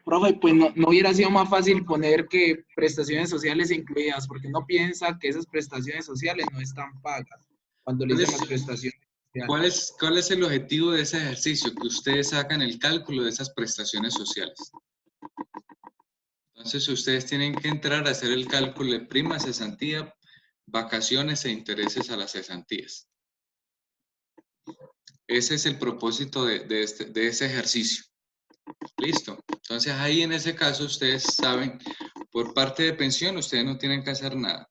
Profe, pues no hubiera sido más fácil poner que prestaciones sociales incluidas, porque uno piensa que esas prestaciones sociales no están pagas cuando le ¿Cuál dicen las es, prestaciones cuál sociales. es, cuál es el objetivo de ese ejercicio? Que ustedes hagan el cálculo de esas prestaciones sociales. Entonces, ustedes tienen que entrar a hacer el cálculo de prima, cesantía, vacaciones e intereses a las cesantías. Ese es el propósito de ese ejercicio. Listo. Entonces, ahí en ese caso, ustedes saben, por parte de pensión, ustedes no tienen que hacer nada.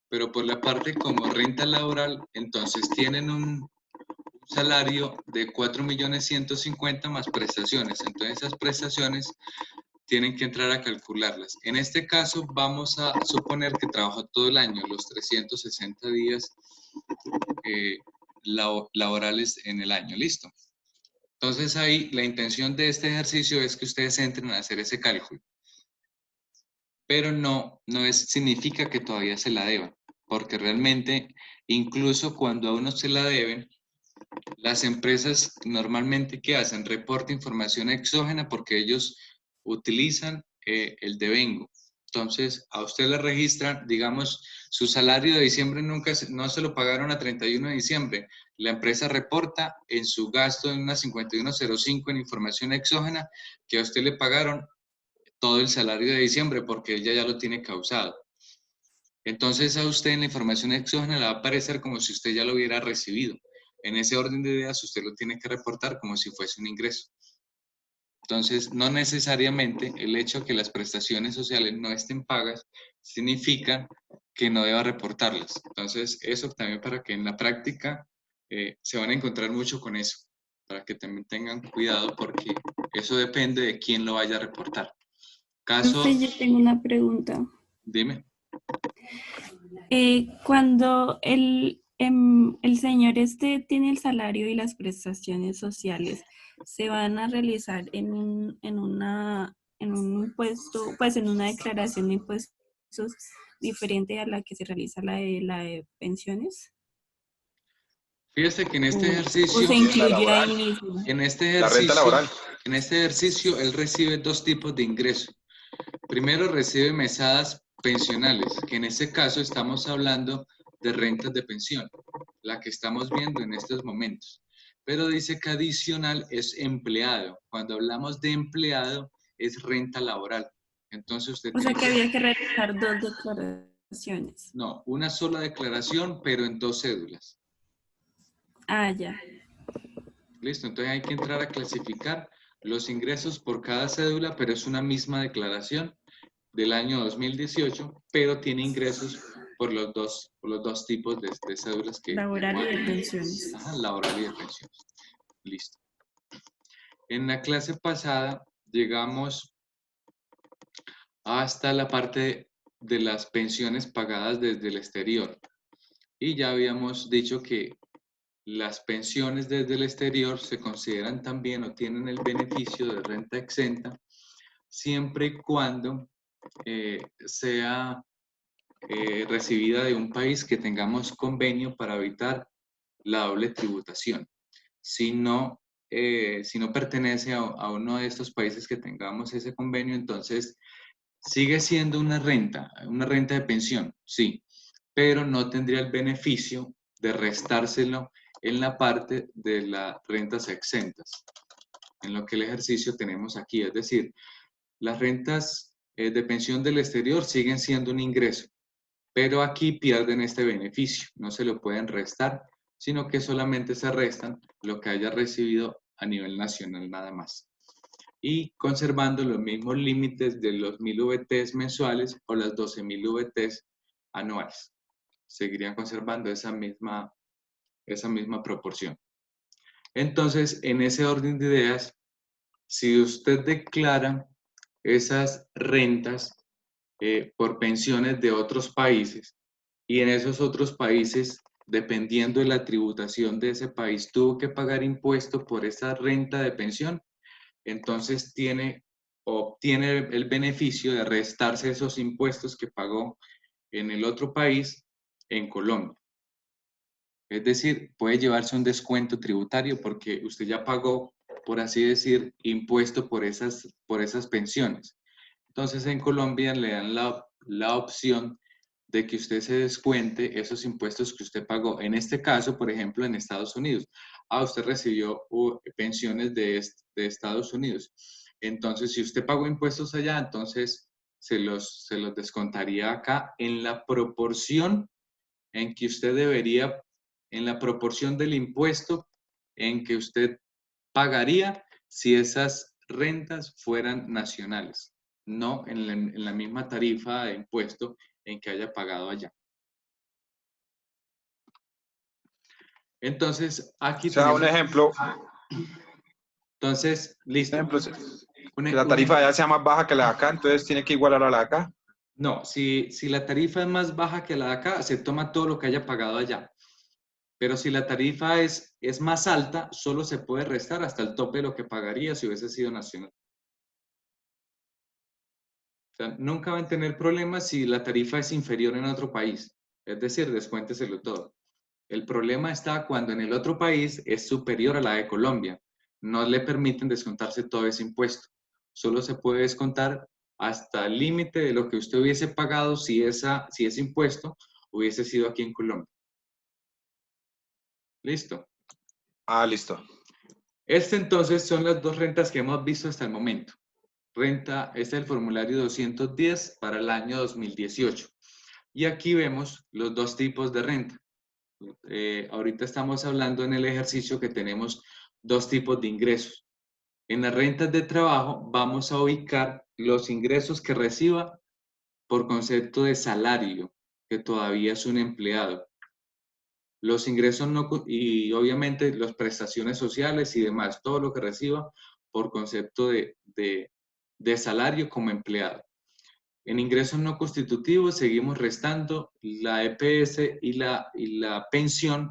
Pero por la parte como renta laboral, entonces tienen un salario de 4.150.000 más prestaciones. Entonces, esas prestaciones tienen que entrar a calcularlas. En este caso, vamos a suponer que trabajó todo el año, los 360 días eh, laborales en el año. ¿Listo? Entonces, ahí la intención de este ejercicio es que ustedes entren a hacer ese cálculo. Pero significa que todavía se la deban, porque realmente, incluso cuando a uno se la deben, las empresas normalmente, ¿qué hacen? Reporta información exógena porque ellos utilizan el devengo. Entonces, a usted le registran, digamos, su salario de diciembre no se lo pagaron a 31 de diciembre. La empresa reporta en su gasto en una 5105 en información exógena que a usted le pagaron todo el salario de diciembre porque ella ya lo tiene causado. Entonces a usted en la información exógena le va a aparecer como si usted ya lo hubiera recibido. En ese orden de ideas usted lo tiene que reportar como si fuese un ingreso. Entonces, no necesariamente el hecho de que las prestaciones sociales no estén pagas significa que no deba reportarlas. Entonces, eso también para que en la práctica se van a encontrar mucho con eso, para que también tengan cuidado porque eso depende de quién lo vaya a reportar. Caso, Profe, yo tengo una pregunta. dime. Cuando el señor este tiene el salario y las prestaciones sociales, ¿se van a realizar en un impuesto, pues en una declaración de impuestos diferente a la que se realiza la de pensiones? Fíjese que en este ¿O ejercicio, se incluye ahí mismo? en este La renta laboral. en este ejercicio, él recibe dos tipos de ingresos. Primero recibe mesadas pensionales, que en este caso estamos hablando de rentas de pensión, la que estamos viendo en estos momentos. Pero dice que adicional es empleado. Cuando hablamos de empleado, es renta laboral. Entonces usted O sea tiene que había que realizar dos declaraciones. no, una sola declaración, pero en dos cédulas. Ah, ya. Listo, entonces hay que entrar a clasificar los ingresos por cada cédula, pero es una misma declaración del año 2018, pero tiene ingresos por los dos tipos de cédulas que Laboral y puede de tener. pensiones. Ajá, laboral y de pensiones. Listo. En la clase pasada llegamos hasta la parte de las pensiones pagadas desde el exterior. Y ya habíamos dicho que las pensiones desde el exterior se consideran también o tienen el beneficio de renta exenta siempre y cuando sea recibida de un país que tengamos convenio para evitar la doble tributación. Si no pertenece a uno de estos países que tengamos ese convenio, entonces sigue siendo una renta de pensión, sí, pero no tendría el beneficio de restárselo en la parte de las rentas exentas, en lo que el ejercicio tenemos aquí. Es decir, las rentas de pensión del exterior siguen siendo un ingreso, pero aquí pierden este beneficio, no se lo pueden restar, sino que solamente se restan lo que haya recibido a nivel nacional nada más. Y conservando los mismos límites de los 1.000 VTs mensuales o las 12.000 VTs anuales. Seguirían conservando esa misma proporción. Entonces, en ese orden de ideas, si usted declara esas rentas por pensiones de otros países y en esos otros países, dependiendo de la tributación de ese país, tuvo que pagar impuesto por esa renta de pensión, entonces obtiene el beneficio de restarse esos impuestos que pagó en el otro país en Colombia. Es decir, puede llevarse un descuento tributario porque usted ya pagó por así decir, impuesto por esas pensiones. Entonces en Colombia le dan la opción de que usted se descuente esos impuestos que usted pagó. En este caso, por ejemplo, en Estados Unidos. Usted recibió pensiones de Estados Unidos. Entonces, si usted pagó impuestos allá, entonces se los descontaría acá en la proporción en que usted debería, en la proporción del impuesto en que usted pagaría si esas rentas fueran nacionales, no en la misma tarifa de impuesto en que haya pagado allá. Entonces, aquí O sea, tenemos... un ejemplo, Entonces, listo. que la tarifa allá sea más baja que la de acá, entonces tiene que igualar a la de acá. No, si la tarifa es más baja que la de acá, se toma todo lo que haya pagado allá. Pero si la tarifa es más alta, solo se puede restar hasta el tope de lo que pagaría si hubiese sido nacional. O sea, nunca van a tener problemas si la tarifa es inferior en otro país. Es decir, descuénteselo todo. El problema está cuando en el otro país es superior a la de Colombia. No le permiten descontarse todo ese impuesto. Solo se puede descontar hasta el límite de lo que usted hubiese pagado si ese impuesto hubiese sido aquí en Colombia. ¿Listo? Listo. Entonces son las dos rentas que hemos visto hasta el momento. Este es el formulario 210 para el año 2018. Y aquí vemos los dos tipos de renta. Ahorita estamos hablando en el ejercicio que tenemos dos tipos de ingresos. En las rentas de trabajo vamos a ubicar los ingresos que reciba por concepto de salario, que todavía es un empleado. Los ingresos y obviamente las prestaciones sociales y demás, todo lo que reciba por concepto de salario como empleado. En ingresos no constitutivos seguimos restando la EPS y la pensión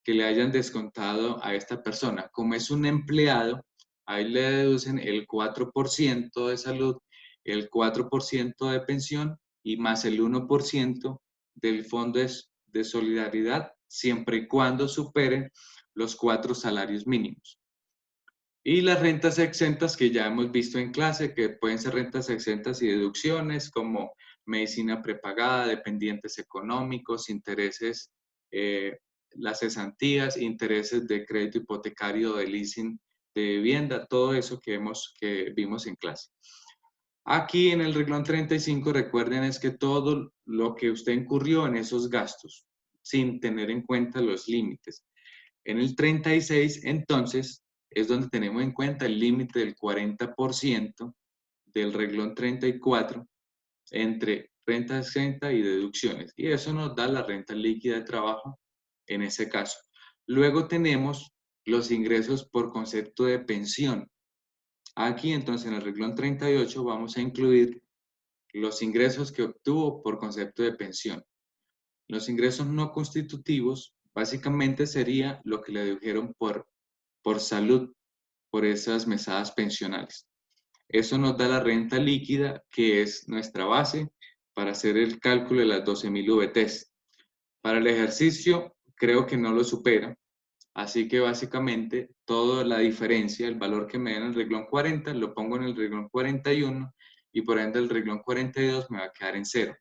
que le hayan descontado a esta persona. Como es un empleado, ahí le deducen el 4% de salud, el 4% de pensión y más el 1% del fondo de solidaridad, siempre y cuando superen los 4 salarios mínimos. Y las rentas exentas que ya hemos visto en clase, que pueden ser rentas exentas y deducciones como medicina prepagada, dependientes económicos, intereses, las cesantías, intereses de crédito hipotecario, de leasing de vivienda, todo eso que vimos en clase. Aquí en el renglón 35, recuerden, es que todo lo que usted incurrió en esos gastos, sin tener en cuenta los límites. En el 36, entonces, es donde tenemos en cuenta el límite del 40% del renglón 34 entre renta exenta y deducciones. Y eso nos da la renta líquida de trabajo en ese caso. Luego tenemos los ingresos por concepto de pensión. Aquí, entonces, en el renglón 38 vamos a incluir los ingresos que obtuvo por concepto de pensión. Los ingresos no constitutivos básicamente sería lo que le dedujeron por salud, por esas mesadas pensionales. Eso nos da la renta líquida, que es nuestra base para hacer el cálculo de las 12.000 VTs. Para el ejercicio, creo que no lo supera, así que básicamente toda la diferencia, el valor que me da en el renglón 40, lo pongo en el renglón 41 y por ende el renglón 42 me va a quedar en 0.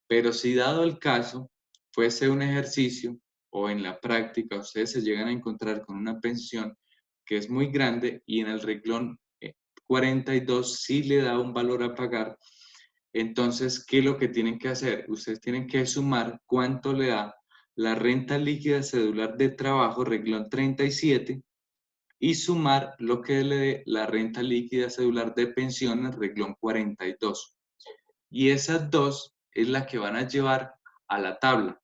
Pero si dado el caso, fuese un ejercicio o en la práctica ustedes se llegan a encontrar con una pensión que es muy grande y en el renglón 42 sí le da un valor a pagar, entonces, ¿qué es lo que tienen que hacer? Ustedes tienen que sumar cuánto le da la renta líquida cedular de trabajo, renglón 37, y sumar lo que le dé la renta líquida cedular de pensiones, renglón 42. Y esas dos es la que van a llevar a la tabla,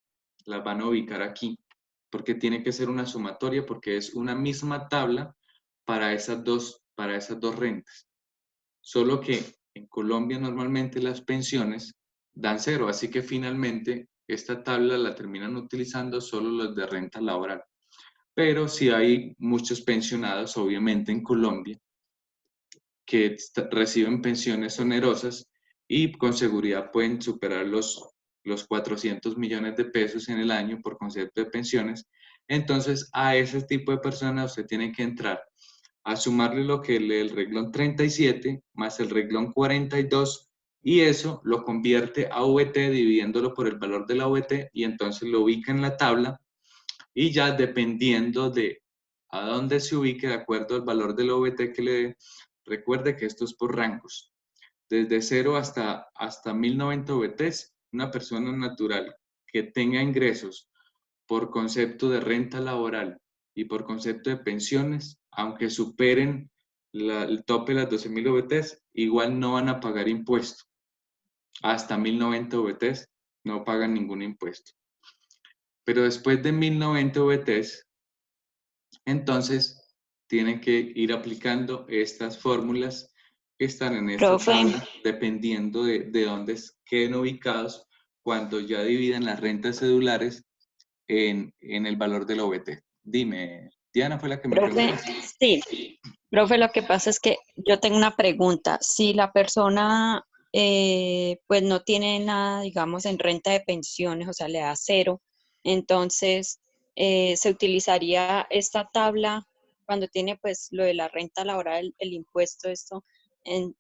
las van a ubicar aquí, porque tiene que ser una sumatoria, porque es una misma tabla para esas dos rentas. Solo que en Colombia normalmente las pensiones dan 0, así que finalmente esta tabla la terminan utilizando solo los de renta laboral. Pero sí hay muchos pensionados, obviamente en Colombia, que reciben pensiones onerosas y con seguridad pueden superar los 400 millones de pesos en el año por concepto de pensiones. Entonces, a ese tipo de personas usted tiene que entrar a sumarle lo que lee el reglón 37 más el reglón 42 y eso lo convierte a VT dividiéndolo por el valor de la VT y entonces lo ubica en la tabla y ya dependiendo de a dónde se ubique de acuerdo al valor del OVT que le dé, recuerde que esto es por rangos. Desde 0 hasta 1090 OVTs, una persona natural que tenga ingresos por concepto de renta laboral y por concepto de pensiones, aunque superen el tope de las 12.000 OVTs, igual no van a pagar impuesto. Hasta 1090 OVTs no pagan ningún impuesto. Pero después de 1090 VTs, entonces tienen que ir aplicando estas fórmulas que están en esta Profe. tabla, dependiendo de dónde queden ubicados cuando ya dividan las rentas cedulares en el valor del OVT. Dime, Diana fue la que me Profe, preguntó. sí. Profe, lo que pasa es que yo tengo una pregunta. Si la persona pues no tiene nada, digamos, en renta de pensiones, o sea, le da 0, entonces se utilizaría esta tabla cuando tiene pues lo de la renta laboral, el impuesto, esto,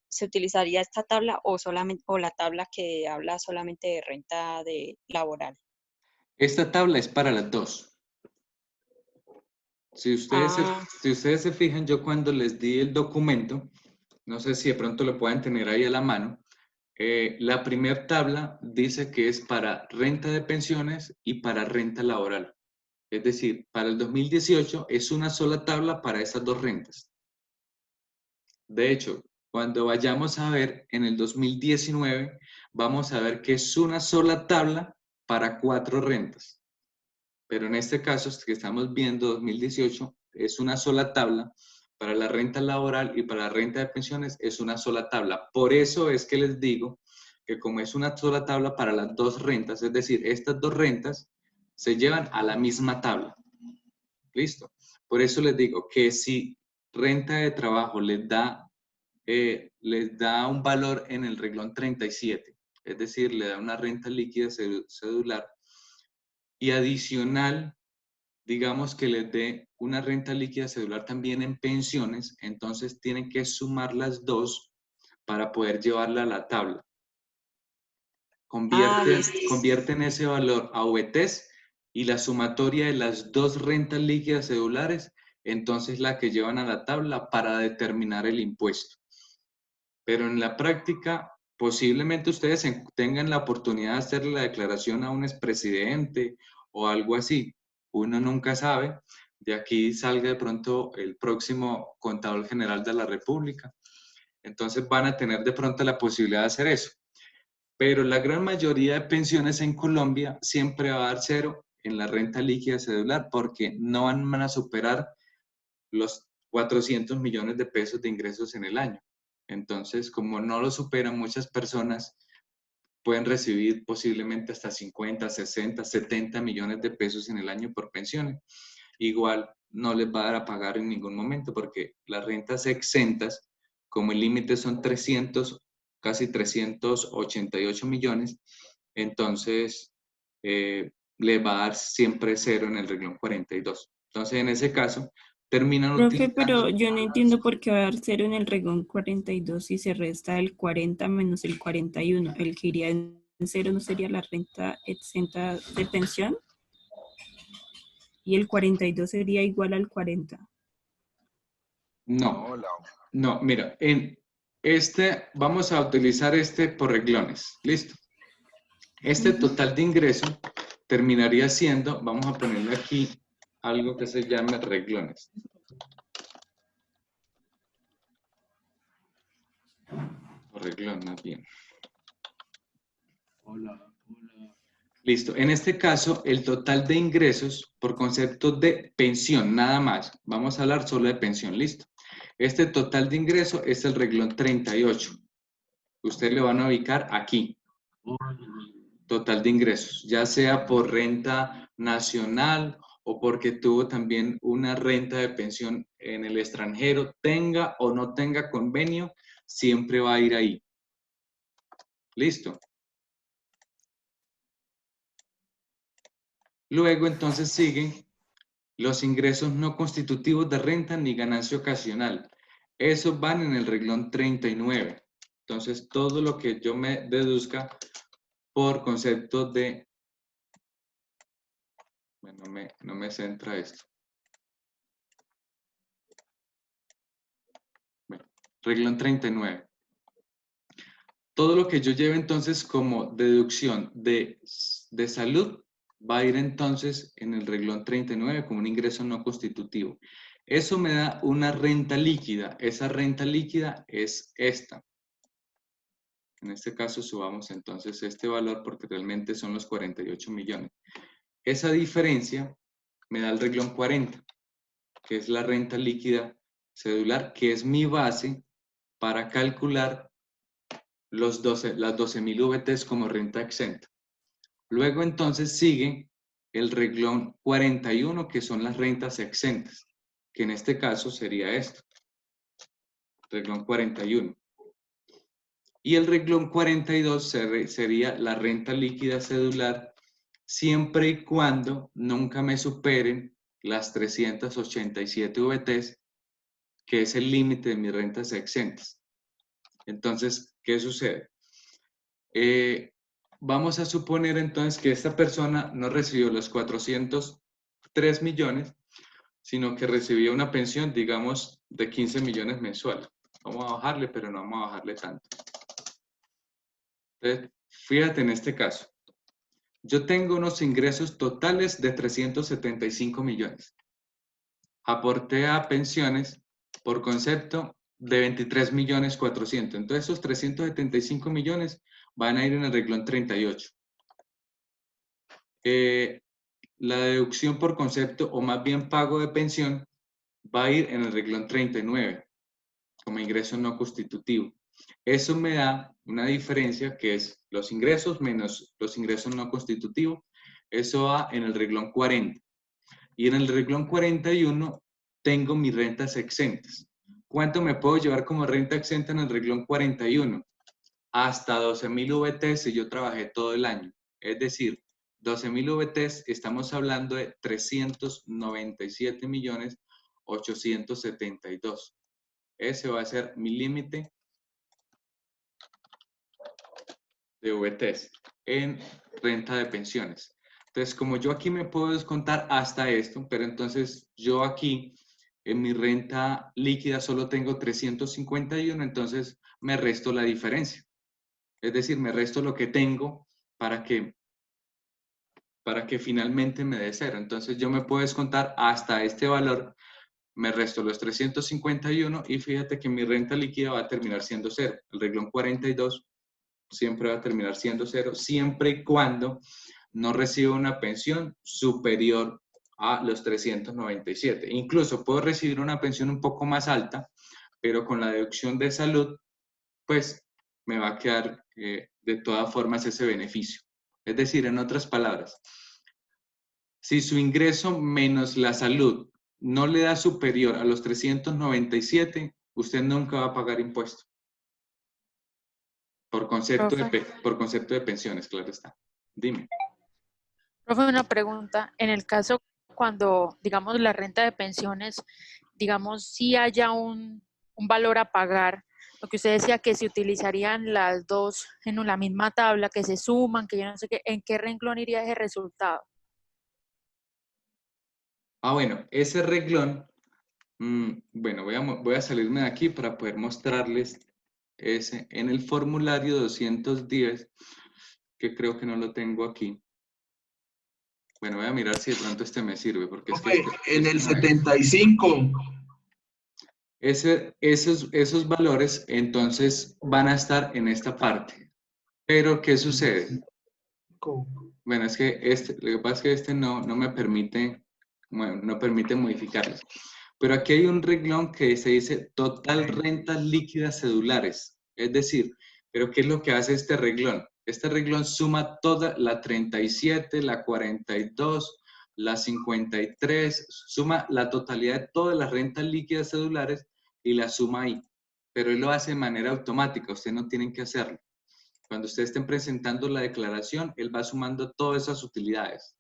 ¿se utilizaría esta tabla o solamente o la tabla que habla solamente de renta laboral? Esta tabla es para las dos. Si ustedes se fijan, yo cuando les di el documento, no sé si de pronto lo pueden tener ahí a la mano, la primera tabla dice que es para renta de pensiones y para renta laboral. Es decir, para el 2018 es una sola tabla para esas dos rentas. De hecho, cuando vayamos a ver en el 2019, vamos a ver que es una sola tabla para 4 rentas. Pero en este caso que estamos viendo 2018 es una sola tabla para la renta laboral y para la renta de pensiones es una sola tabla. Por eso es que les digo que como es una sola tabla para las dos rentas, es decir, estas dos rentas se llevan a la misma tabla. ¿Listo? Por eso les digo que si renta de trabajo les da un valor en el reglón 37, es decir, le da una renta líquida cedular y adicional, digamos que les dé una renta líquida cedular también en pensiones, entonces tienen que sumar las dos para poder llevarla a la tabla. Convierten ese valor a VTs y la sumatoria de las dos rentas líquidas cedulares, entonces la que llevan a la tabla para determinar el impuesto. Pero en la práctica, posiblemente ustedes tengan la oportunidad de hacerle la declaración a un expresidente o algo así. Uno nunca sabe. De aquí salga de pronto el próximo contador general de la República. Entonces van a tener de pronto la posibilidad de hacer eso. Pero la gran mayoría de pensiones en Colombia siempre va a dar 0 en la renta líquida cedular porque no van a superar los 400 millones de pesos de ingresos en el año. Entonces, como no lo superan, muchas personas pueden recibir posiblemente hasta 50, 60, 70 millones de pesos en el año por pensiones. Igual no les va a dar a pagar en ningún momento porque las rentas exentas, como el límite son 300, casi 388 millones, entonces le va a dar siempre 0 en el reglón 42. Entonces, en ese caso, terminan Profe, utilizando... pero yo no entiendo por qué va a dar 0 en el reglón 42 si se resta el 40 menos el 41. El que iría en 0 no sería la renta exenta de pensión. Y el 42 sería igual al 40. No, mira, vamos a utilizar por reglones, ¿listo? Este total de ingreso terminaría siendo, vamos a ponerle aquí algo que se llame reglones. O reglón, más bien. Listo, en este caso, el total de ingresos por concepto de pensión, nada más. Vamos a hablar solo de pensión, listo. Este total de ingreso es el reglón 38. Ustedes le van a ubicar aquí. Total de ingresos, ya sea por renta nacional o porque tuvo también una renta de pensión en el extranjero, tenga o no tenga convenio, siempre va a ir ahí. Listo. Luego entonces siguen los ingresos no constitutivos de renta ni ganancia ocasional. Esos van en el reglón 39. Entonces, todo lo que yo me deduzca por concepto de... Bueno, no me centra esto. Bueno, reglón 39. Todo lo que yo lleve entonces como deducción de salud va a ir entonces en el reglón 39 como un ingreso no constitutivo. Eso me da una renta líquida. Esa renta líquida es esta. En este caso subamos entonces este valor porque realmente son los 48 millones. Esa diferencia me da el reglón 40, que es la renta líquida cedular, que es mi base para calcular las 12.000 VTs como renta exenta. Luego entonces sigue el reglón 41, que son las rentas exentas, que en este caso sería esto, reglón 41. Y el reglón 42 sería la renta líquida cedular, siempre y cuando nunca me superen las 387 VTs, que es el límite de mis rentas exentas. Entonces, ¿qué sucede? Vamos a suponer entonces que esta persona no recibió los 403 millones, sino que recibía una pensión, digamos, de 15 millones mensuales. Vamos a bajarle, pero no vamos a bajarle tanto. Entonces, fíjate en este caso. Yo tengo unos ingresos totales de 375 millones. Aporté a pensiones por concepto de 23 millones 400. Entonces, esos 375 millones van a ir en el reglón 38. La deducción por concepto, o más bien pago de pensión, va a ir en el reglón 39, como ingreso no constitutivo. Eso me da una diferencia que es los ingresos menos los ingresos no constitutivos. Eso va en el reglón 40. Y en el reglón 41 tengo mis rentas exentas. ¿Cuánto me puedo llevar como renta exenta en el reglón 41? Hasta 12.000 VTs si yo trabajé todo el año. Es decir, 12.000 VTs, estamos hablando de 397.872. Ese va a ser mi límite de VTs en renta de pensiones. Entonces, como yo aquí me puedo descontar hasta esto, pero entonces yo aquí en mi renta líquida solo tengo 351, entonces me resto la diferencia. Es decir, me resto lo que tengo para que finalmente me dé cero. Entonces yo me puedo descontar hasta este valor, me resto los 351 y fíjate que mi renta líquida va a terminar siendo cero. El reglón 42 siempre va a terminar siendo cero, siempre y cuando no reciba una pensión superior a los 397. Incluso puedo recibir una pensión un poco más alta, pero con la deducción de salud, pues me va a quedar de todas formas ese beneficio. Es decir, en otras palabras, si su ingreso menos la salud no le da superior a los 397, usted nunca va a pagar impuesto. Por concepto de pensiones, claro está. Dime. Profe, una pregunta. En el caso cuando, digamos, la renta de pensiones, digamos, si haya un valor a pagar, lo que usted decía que se utilizarían las dos en la misma tabla, que se suman, que yo no sé qué, ¿en qué renglón iría ese resultado? Bueno, ese renglón, bueno, voy a salirme de aquí para poder mostrarles ese en el formulario 210, que creo que no lo tengo aquí. Bueno, voy a mirar si de pronto este me sirve, porque es que en el 75. Esos valores entonces van a estar en esta parte. Pero, ¿qué sucede? Bueno, es que lo que pasa es que este no me permite, bueno, no permite modificarlos. Pero aquí hay un renglón que se dice total rentas líquidas cedulares. Es decir, ¿pero qué es lo que hace este renglón? Este renglón suma toda la 37, la 42, la 53, suma la totalidad de todas las rentas líquidas cedulares y la suma ahí. Pero él lo hace de manera automática, ustedes no tienen que hacerlo. Cuando ustedes estén presentando la declaración, él va sumando todas esas utilidades.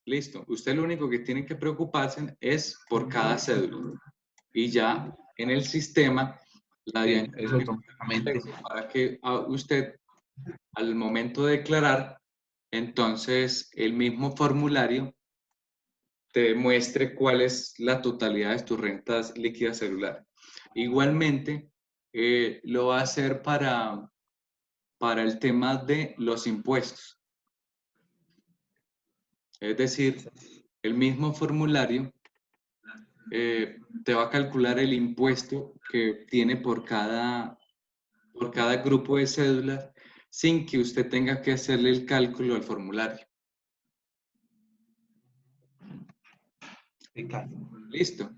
Listo. Usted lo único que tiene que preocuparse es por cada cédula. Y ya en el sistema, la Sí, DIAN eso automáticamente. para que usted, al momento de declarar, entonces el mismo formulario te muestre cuál es la totalidad de tus rentas líquidas celulares. Igualmente, lo va a hacer para el tema de los impuestos. Es decir, el mismo formulario te va a calcular el impuesto que tiene por cada grupo de cédulas sin que usted tenga que hacerle el cálculo al formulario. Listo.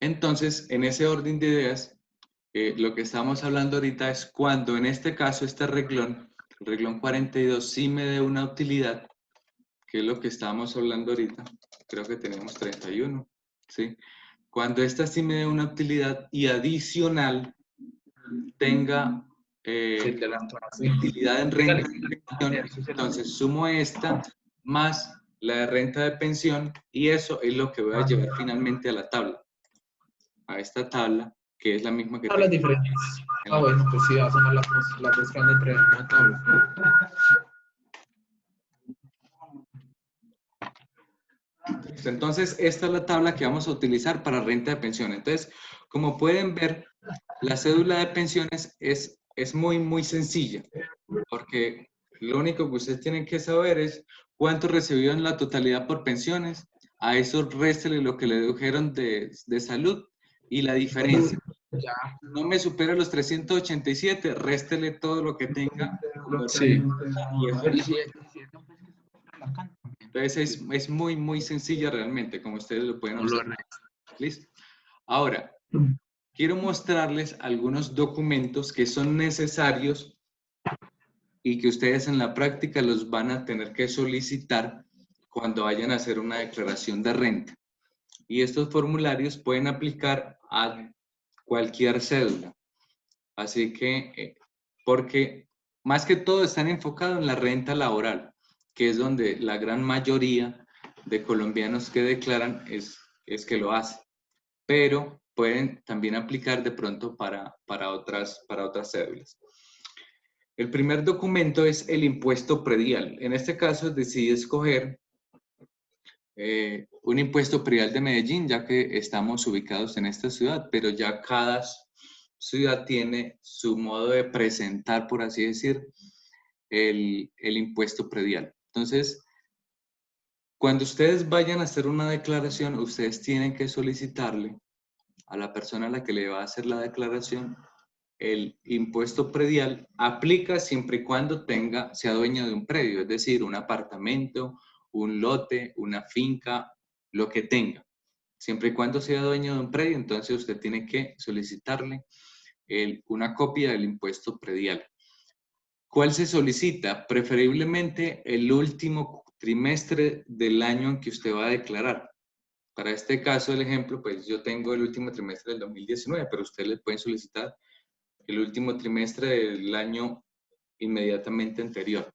Entonces, en ese orden de ideas, lo que estamos hablando ahorita es cuando en este caso este reglón, el reglón 42, sí me dé una utilidad, que es lo que estábamos hablando ahorita, creo que tenemos 31, ¿sí? Cuando esta sí me dé una utilidad y adicional tenga utilidad en renta de pensión, entonces sumo esta más la de renta de pensión y eso es lo que voy a llevar finalmente a la tabla. A esta tabla, que es la misma que Tablas tengo. diferentes. Ah, bueno, pues sí, va a sumar la dos que van entre una tabla. Entonces, esta es la tabla que vamos a utilizar para renta de pensión. Entonces, como pueden ver, la cédula de pensiones es muy, muy sencilla, porque lo único que ustedes tienen que saber es cuánto recibió en la totalidad por pensiones, a eso réstele lo que le dedujeron de salud y la diferencia. Ya. No me supera los 387, réstele todo lo que tenga. Sí. Y eso es. Entonces es muy, muy sencilla realmente, como ustedes lo pueden observar. ¿Listo? Ahora, quiero mostrarles algunos documentos que son necesarios y que ustedes en la práctica los van a tener que solicitar cuando vayan a hacer una declaración de renta. Y estos formularios pueden aplicar a cualquier cédula. Así que, porque más que todo están enfocados en la renta laboral, que es donde la gran mayoría de colombianos que declaran es que lo hacen. Pero pueden también aplicar de pronto para otras cédulas. El primer documento es el impuesto predial. En este caso decidí escoger un impuesto predial de Medellín, ya que estamos ubicados en esta ciudad, pero ya cada ciudad tiene su modo de presentar, por así decir, el impuesto predial. Entonces, cuando ustedes vayan a hacer una declaración, ustedes tienen que solicitarle a la persona a la que le va a hacer la declaración el impuesto predial. Aplica siempre y cuando sea dueño de un predio, es decir, un apartamento, un lote, una finca, lo que tenga. Siempre y cuando sea dueño de un predio, entonces usted tiene que solicitarle una copia del impuesto predial. ¿Cuál se solicita? Preferiblemente el último trimestre del año en que usted va a declarar. Para este caso, el ejemplo, pues yo tengo el último trimestre del 2019, pero ustedes le pueden solicitar el último trimestre del año inmediatamente anterior.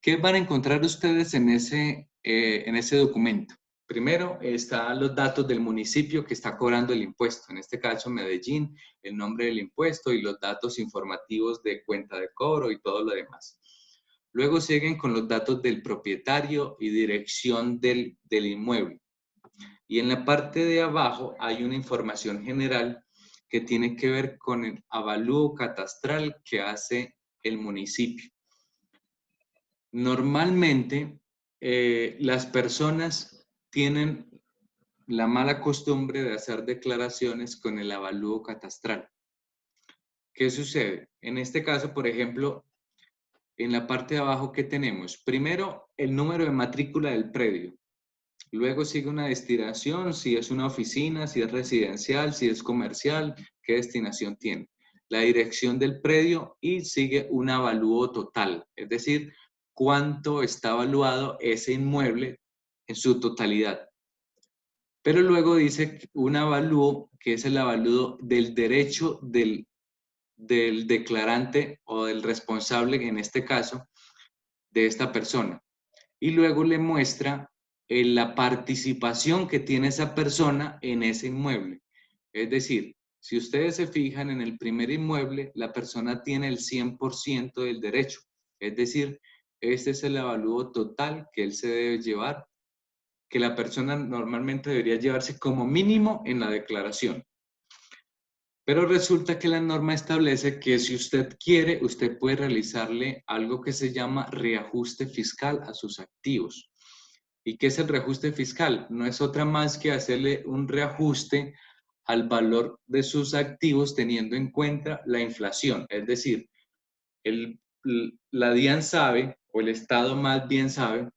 ¿Qué van a encontrar ustedes en ese documento? Primero están los datos del municipio que está cobrando el impuesto, en este caso Medellín, el nombre del impuesto y los datos informativos de cuenta de cobro y todo lo demás. Luego siguen con los datos del propietario y dirección del inmueble. Y en la parte de abajo hay una información general que tiene que ver con el avalúo catastral que hace el municipio. Normalmente, las personas tienen la mala costumbre de hacer declaraciones con el avalúo catastral. ¿Qué sucede? En este caso, por ejemplo, en la parte de abajo, ¿qué tenemos? Primero, el número de matrícula del predio. Luego sigue una destinación, si es una oficina, si es residencial, si es comercial, qué destinación tiene. La dirección del predio y sigue un avalúo total, es decir, cuánto está evaluado ese inmueble en su totalidad. Pero luego dice un avalúo que es el avalúo del derecho del declarante o del responsable, en este caso, de esta persona. Y luego le muestra la participación que tiene esa persona en ese inmueble. Es decir, si ustedes se fijan en el primer inmueble, la persona tiene el 100% del derecho. Es decir, este es el avalúo total que él se debe llevar, que la persona normalmente debería llevarse como mínimo en la declaración. Pero resulta que la norma establece que si usted quiere, usted puede realizarle algo que se llama reajuste fiscal a sus activos. ¿Y qué es el reajuste fiscal? No es otra más que hacerle un reajuste al valor de sus activos teniendo en cuenta la inflación. Es decir, la DIAN sabe, o el Estado más bien sabe,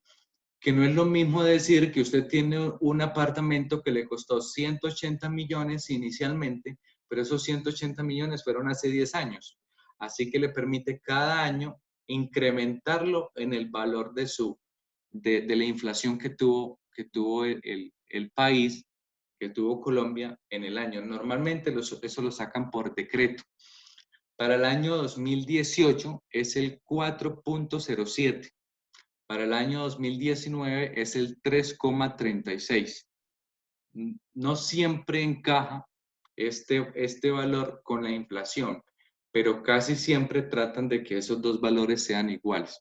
que no es lo mismo decir que usted tiene un apartamento que le costó 180 millones inicialmente, pero esos 180 millones fueron hace 10 años. Así que le permite cada año incrementarlo en el valor de la inflación que tuvo el país, que tuvo Colombia en el año. Normalmente eso lo sacan por decreto. Para el año 2018 es el 4.07. Para el año 2019 es el 3,36. No siempre encaja este valor con la inflación, pero casi siempre tratan de que esos dos valores sean iguales.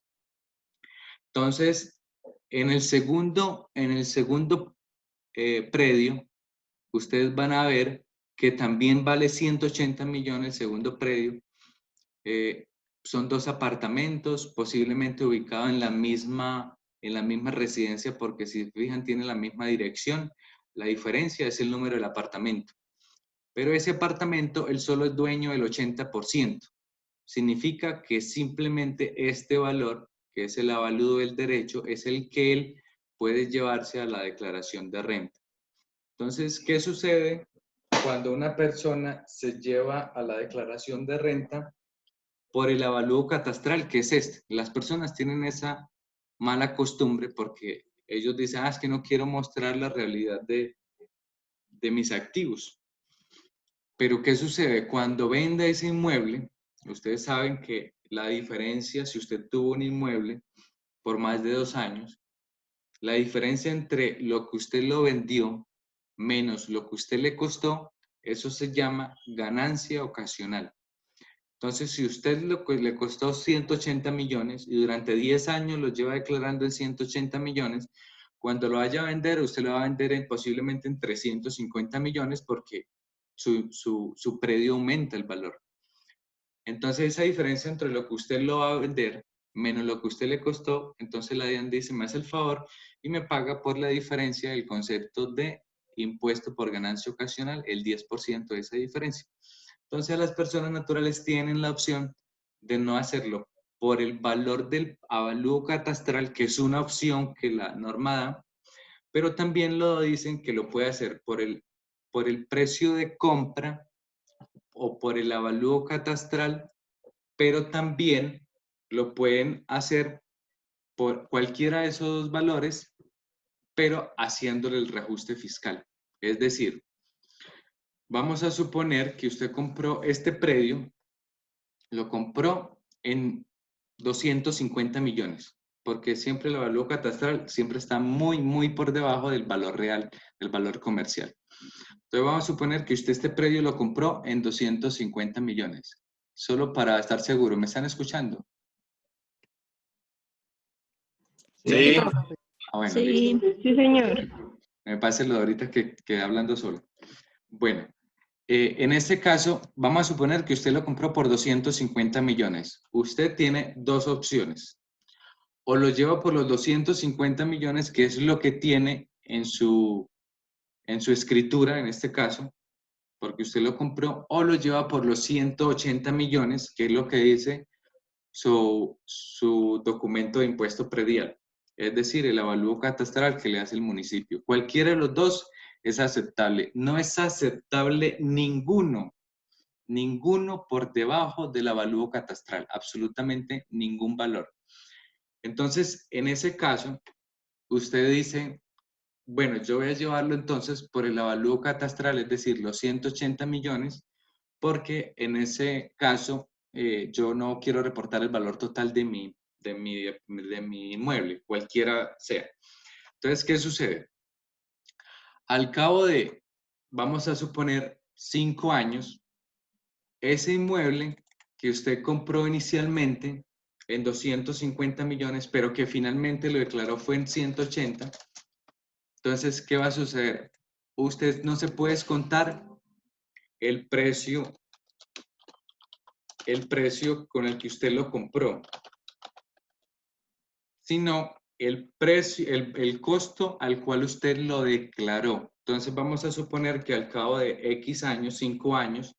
Entonces, en el segundo predio, ustedes van a ver que también vale 180 millones el segundo predio. Son 2 apartamentos, posiblemente ubicados en la misma residencia, porque si se fijan, tiene la misma dirección. La diferencia es el número del apartamento. Pero ese apartamento, él solo es dueño del 80%. Significa que simplemente este valor, que es el avalúo del derecho, es el que él puede llevarse a la declaración de renta. Entonces, ¿qué sucede cuando una persona se lleva a la declaración de renta por el avalúo catastral, que es este? Las personas tienen esa mala costumbre porque ellos dicen, es que no quiero mostrar la realidad de mis activos. Pero ¿qué sucede? Cuando venda ese inmueble, ustedes saben que la diferencia, si usted tuvo un inmueble por más de 2 años, la diferencia entre lo que usted lo vendió menos lo que usted le costó, eso se llama ganancia ocasional. Entonces, si usted le costó 180 millones y durante 10 años lo lleva declarando en 180 millones, cuando lo vaya a vender, usted lo va a vender posiblemente en 350 millones porque su predio aumenta el valor. Entonces, esa diferencia entre lo que usted lo va a vender menos lo que usted le costó, entonces la DIAN dice, me hace el favor y me paga por la diferencia del concepto de impuesto por ganancia ocasional, el 10% de esa diferencia. Entonces, las personas naturales tienen la opción de no hacerlo por el valor del avalúo catastral, que es una opción que la norma da, pero también lo dicen que lo puede hacer por el precio de compra o por el avalúo catastral, pero también lo pueden hacer por cualquiera de esos dos valores, pero haciéndole el reajuste fiscal. Es decir, vamos a suponer que usted compró este predio, lo compró en 250 millones, porque siempre el avalúo catastral siempre está muy, muy por debajo del valor real, del valor comercial. Entonces vamos a suponer que usted este predio lo compró en 250 millones. Solo para estar seguro, ¿me están escuchando? Sí. Bueno, Sí, listo. sí, señor. Me pasa lo de ahorita que hablando solo. Bueno, en este caso, vamos a suponer que usted lo compró por 250 millones. Usted tiene 2 opciones. O lo lleva por los 250 millones, que es lo que tiene en su escritura, en este caso, porque usted lo compró, o lo lleva por los 180 millones, que es lo que dice su documento de impuesto predial, es decir, el avalúo catastral que le hace el municipio. Cualquiera de los dos es aceptable. No es aceptable ninguno por debajo del avalúo catastral, absolutamente ningún valor. Entonces, en ese caso, usted dice, bueno, yo voy a llevarlo entonces por el avalúo catastral, es decir, los 180 millones, porque en ese caso yo no quiero reportar el valor total de mi inmueble, cualquiera sea. Entonces, ¿qué sucede? Al cabo de, vamos a suponer, 5 años, ese inmueble que usted compró inicialmente en 250 millones, pero que finalmente lo declaró fue en 180, entonces, ¿qué va a suceder? Usted no se puede descontar el precio con el que usted lo compró, sino el precio, el costo al cual usted lo declaró. Entonces vamos a suponer que al cabo de X años, 5 años,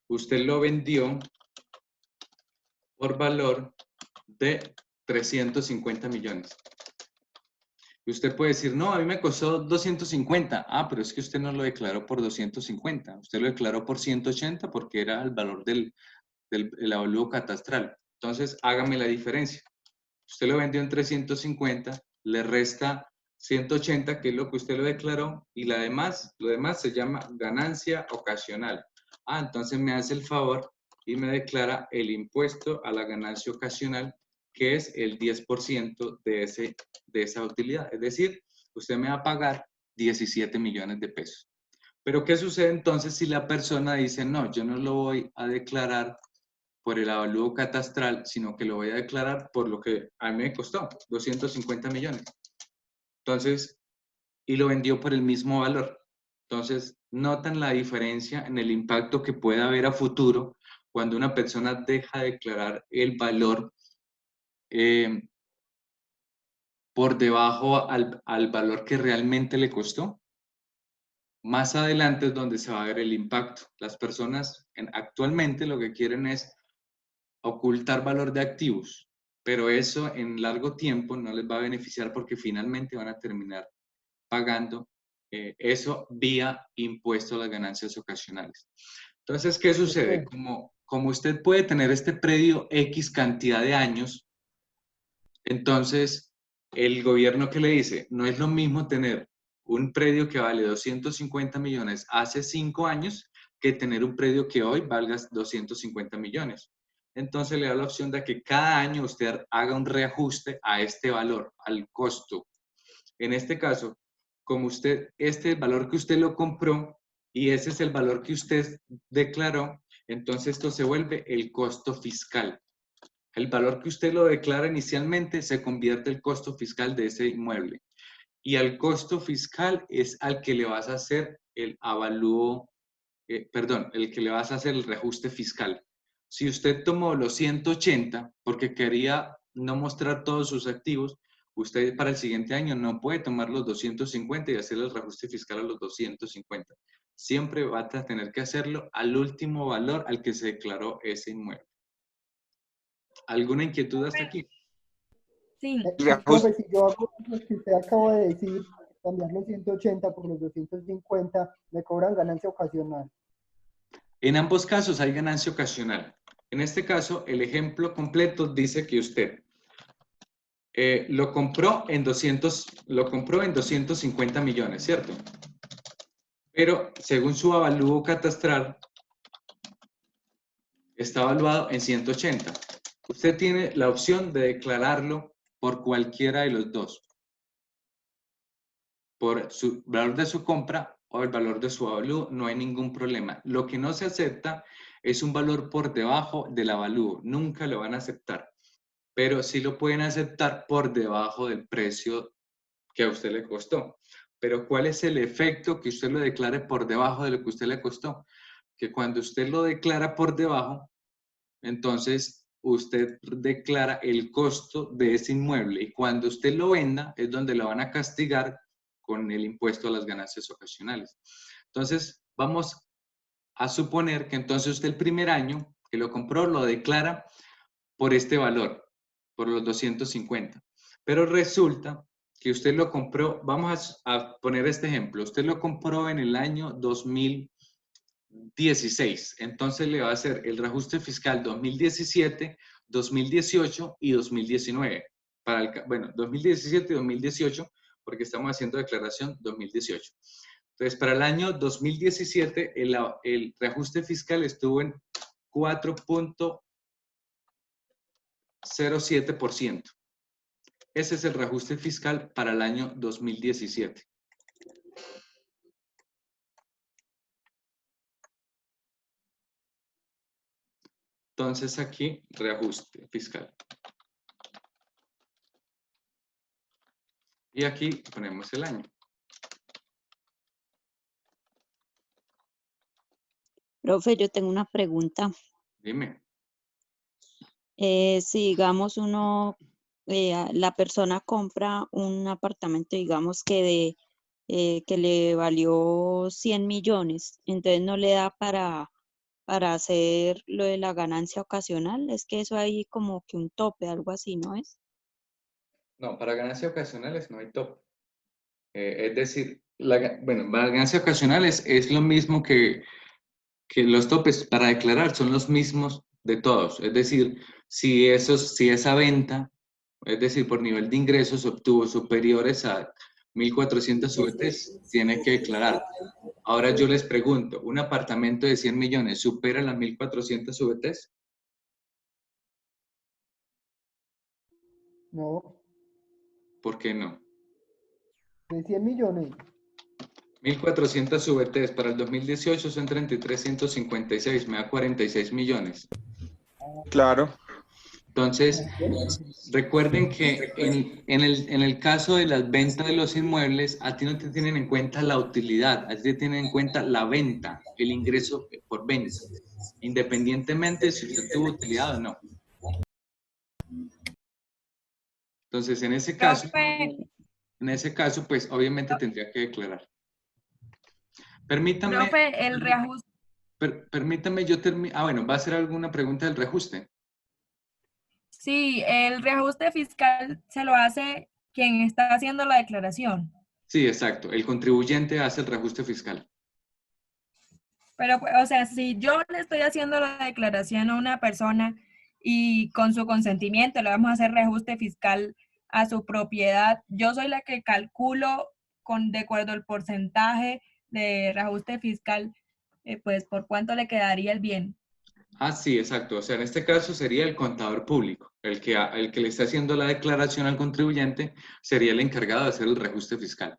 usted lo vendió por valor de 350 millones. Y usted puede decir, no, a mí me costó 250. Ah, pero es que usted no lo declaró por 250. Usted lo declaró por 180 porque era el valor del avalúo catastral. Entonces, hágame la diferencia. Usted lo vendió en 350, le resta 180, que es lo que usted lo declaró, y lo demás se llama ganancia ocasional. Ah, entonces me hace el favor y me declara el impuesto a la ganancia ocasional, que es el 10% de esa utilidad. Es decir, usted me va a pagar 17 millones de pesos. Pero ¿qué sucede entonces si la persona dice, no, yo no lo voy a declarar por el avalúo catastral, sino que lo voy a declarar por lo que a mí me costó, 250 millones. Entonces, y lo vendió por el mismo valor. Entonces, notan la diferencia en el impacto que puede haber a futuro cuando una persona deja de declarar el valor por debajo al valor que realmente le costó. Más adelante es donde se va a ver el impacto. Las personas actualmente lo que quieren es ocultar valor de activos, pero eso en largo tiempo no les va a beneficiar porque finalmente van a terminar pagando eso vía impuesto a las ganancias ocasionales. Entonces, ¿qué sucede? Como usted puede tener este predio X cantidad de años, entonces el gobierno que le dice, no es lo mismo tener un predio que vale 250 millones hace 5 años que tener un predio que hoy valga 250 millones. Entonces le da la opción de que cada año usted haga un reajuste a este valor, al costo. En este caso, como este es el valor que usted lo compró y ese es el valor que usted declaró, entonces esto se vuelve el costo fiscal. El valor que usted lo declara inicialmente se convierte en el costo fiscal de ese inmueble. Y al costo fiscal es al que le vas a hacer el avalúo, el que le vas a hacer el reajuste fiscal. Si usted tomó los 180 porque quería no mostrar todos sus activos, usted para el siguiente año no puede tomar los 250 y hacer el reajuste fiscal a los 250. Siempre va a tener que hacerlo al último valor al que se declaró ese inmueble. ¿Alguna inquietud hasta aquí? Sí. Profe, si yo hago lo que usted acaba de decir, cambiar los 180 por los 250, me cobran ganancia ocasional. En ambos casos hay ganancia ocasional. En este caso, el ejemplo completo dice que usted lo compró en 250 millones, ¿cierto? Pero según su avalúo catastral, está evaluado en 180. Usted tiene la opción de declararlo por cualquiera de los dos. Por su valor de su compra o el valor de su avalúo, no hay ningún problema. Lo que no se acepta es un valor por debajo del avalúo. Nunca lo van a aceptar. Pero sí lo pueden aceptar por debajo del precio que a usted le costó. Pero ¿cuál es el efecto que usted lo declare por debajo de lo que usted le costó? Que cuando usted lo declara por debajo, entonces usted declara el costo de ese inmueble y cuando usted lo venda es donde lo van a castigar con el impuesto a las ganancias ocasionales. Entonces, vamos a suponer que entonces usted el primer año que lo compró lo declara por este valor, por los 250. Pero resulta que usted lo compró, vamos a poner este ejemplo, usted lo compró en el año 2016, entonces le va a hacer el reajuste fiscal 2017, 2018 y 2019. Bueno, 2017 y 2018, porque estamos haciendo declaración 2018. Entonces, para el año 2017, el reajuste fiscal estuvo en 0,07%. Ese es el reajuste fiscal para el año 2017. Entonces aquí, reajuste fiscal. Y aquí ponemos el año. Profe, yo tengo una pregunta. Dime. Si digamos la persona compra un apartamento, digamos que le valió 100 millones, entonces no le da para hacer lo de la ganancia ocasional, es que eso hay como que un tope, algo así, ¿no es? No, para ganancias ocasionales no hay tope. Es decir, bueno, para ganancias ocasionales es lo mismo que los topes para declarar son los mismos de todos. Es decir, si esa venta, es decir, por nivel de ingresos obtuvo superiores a 1.400 UVTs, tiene que declarar. Ahora yo les pregunto, ¿un apartamento de 100 millones supera las 1.400 UVTs? No, ¿Por qué no? de 100 millones. 1.400 VTs para el 2018 son 33.156, me da 46 millones. Claro. Entonces, recuerden que en el caso de las ventas de los inmuebles, a ti no te tienen en cuenta la utilidad, a ti te tienen en cuenta la venta, el ingreso por venta, independientemente de si usted tuvo utilidad o no. Entonces, en ese caso, pues obviamente tendría que declarar. Permítame. Profe, el reajuste. Permítame, yo termino. Ah, bueno, ¿va a hacer alguna pregunta del reajuste? Sí, el reajuste fiscal se lo hace quien está haciendo la declaración. Sí, exacto. El contribuyente hace el reajuste fiscal. Pero, o sea, si yo le estoy haciendo la declaración a una persona y con su consentimiento le vamos a hacer reajuste fiscal a su propiedad, yo soy la que calculo de acuerdo al porcentaje de reajuste fiscal, pues por cuánto le quedaría el bien. Ah, sí, exacto. O sea, en este caso sería el contador público. El que le está haciendo la declaración al contribuyente sería el encargado de hacer el reajuste fiscal.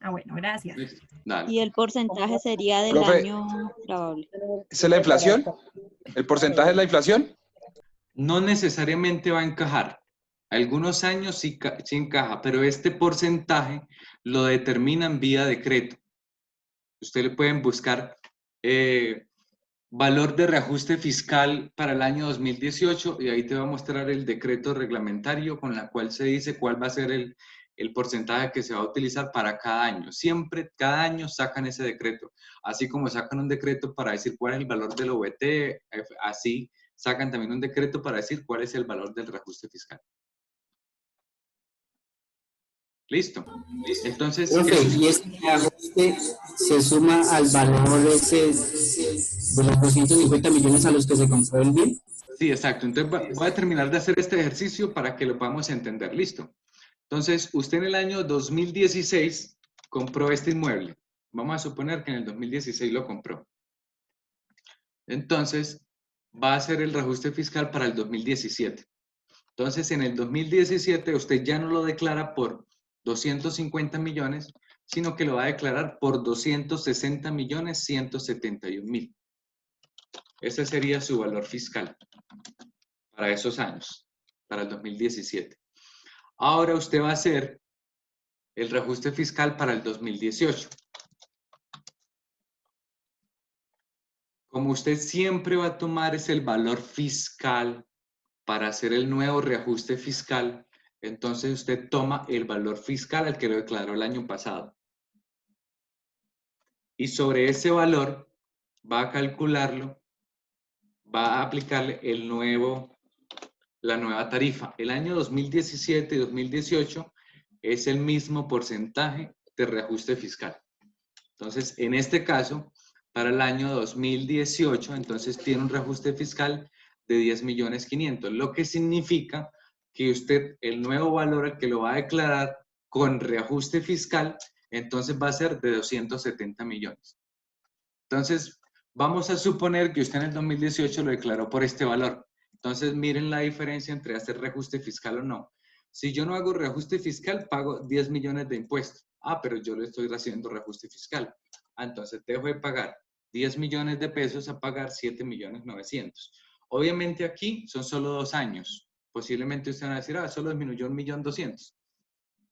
Ah, bueno, gracias. Dale. Y el porcentaje sería del Profe, año grabable. ¿esa es la inflación? ¿El porcentaje es la inflación? No necesariamente va a encajar. Algunos años sí encaja, pero este porcentaje lo determinan vía decreto. Usted le pueden buscar valor de reajuste fiscal para el año 2018 y ahí te va a mostrar el decreto reglamentario con la cual se dice cuál va a ser el porcentaje que se va a utilizar para cada año. Siempre, cada año sacan ese decreto. Así como sacan un decreto para decir cuál es el valor del OVT, así sacan también un decreto para decir cuál es el valor del reajuste fiscal. Listo. Entonces, profe, ¿y ese reajuste se suma al valor ese de los 250 millones a los que se compró el bien? Sí, exacto. Entonces voy a terminar de hacer este ejercicio para que lo podamos entender. Listo. Entonces, usted en el año 2016 compró este inmueble. Vamos a suponer que en el 2016 lo compró. Entonces, va a hacer el reajuste fiscal para el 2017. Entonces, en el 2017 usted ya no lo declara por 250 millones, sino que lo va a declarar por 260.171.000. Ese sería su valor fiscal para esos años, para el 2017. Ahora usted va a hacer el reajuste fiscal para el 2018. Como usted siempre va a tomar es el valor fiscal para hacer el nuevo reajuste fiscal, entonces usted toma el valor fiscal al que lo declaró el año pasado. Y sobre ese valor va a calcularlo, va a aplicarle la nueva tarifa. El año 2017 y 2018 es el mismo porcentaje de reajuste fiscal. Entonces, en este caso, para el año 2018, entonces tiene un reajuste fiscal de 10.500.000, lo que significa que usted, el nuevo valor al que lo va a declarar con reajuste fiscal, entonces va a ser de 270 millones. Entonces, vamos a suponer que usted en el 2018 lo declaró por este valor Entonces, miren la diferencia entre hacer reajuste fiscal o no. Si yo no hago reajuste fiscal, pago 10 millones de impuestos. Ah, pero yo le estoy haciendo reajuste fiscal. Ah, entonces dejo de pagar 10 millones de pesos a pagar 7.900.000. Obviamente aquí son solo 2 años. Posiblemente usted va a decir, ah, solo disminuyó 1.200.000.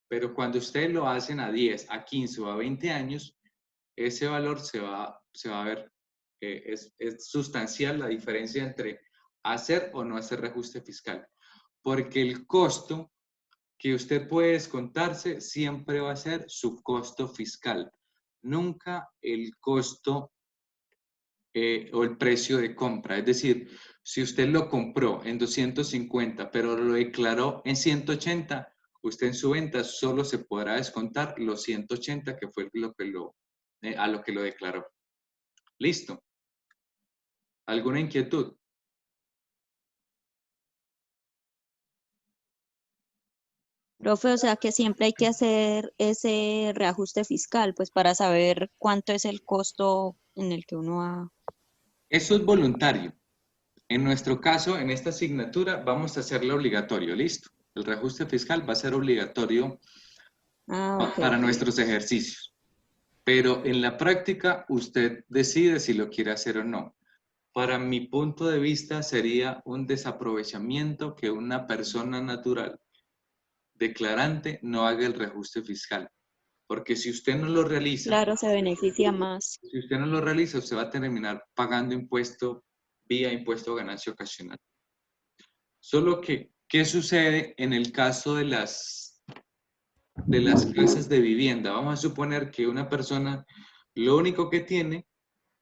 Pero cuando ustedes lo hacen a 10, a 15 o a 20 años, ese valor se va a ver, es sustancial la diferencia entre hacer o no hacer reajuste fiscal. Porque el costo que usted puede descontarse siempre va a ser su costo fiscal. Nunca el costo o el precio de compra. Es decir, si usted lo compró en 250, pero lo declaró en 180, usted en su venta solo se podrá descontar los 180, que fue a lo que lo declaró. Listo. ¿Alguna inquietud? Profe, o sea que siempre hay que hacer ese reajuste fiscal, pues para saber cuánto es el costo en el que uno va. Eso es voluntario. En nuestro caso, en esta asignatura, vamos a hacerlo obligatorio, ¿listo? El reajuste fiscal va a ser obligatorio para nuestros ejercicios. Pero en la práctica, usted decide si lo quiere hacer o no. Para mi punto de vista, sería un desaprovechamiento que una persona natural declarante no haga el reajuste fiscal. Porque si usted no lo realiza... Claro, se beneficia más. Si usted no lo realiza, usted va a terminar pagando impuesto vía impuesto a ganancia ocasional. Solo que, ¿qué sucede en el caso de las casas de vivienda? Vamos a suponer que una persona lo único que tiene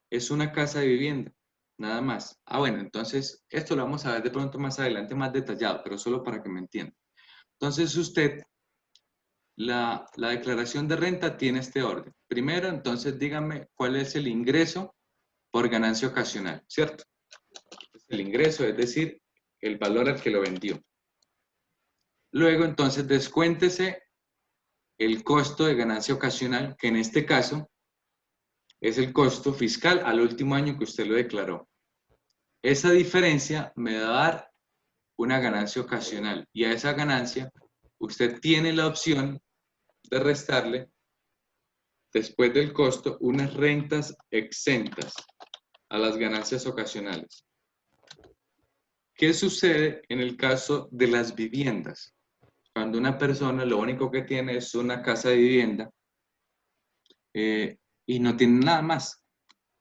es una casa de vivienda, nada más. Ah, bueno, entonces esto lo vamos a ver de pronto más adelante, más detallado, pero solo para que me entienda. Entonces usted, la declaración de renta tiene este orden. Primero, entonces dígame cuál es el ingreso por ganancia ocasional, ¿cierto? El ingreso, es decir, el valor al que lo vendió. Luego, entonces, descuéntese el costo de ganancia ocasional, que en este caso es el costo fiscal al último año que usted lo declaró. Esa diferencia me va a dar una ganancia ocasional y a esa ganancia usted tiene la opción de restarle, después del costo, unas rentas exentas a las ganancias ocasionales. ¿Qué sucede en el caso de las viviendas? Cuando una persona lo único que tiene es una casa de vivienda y no tiene nada más.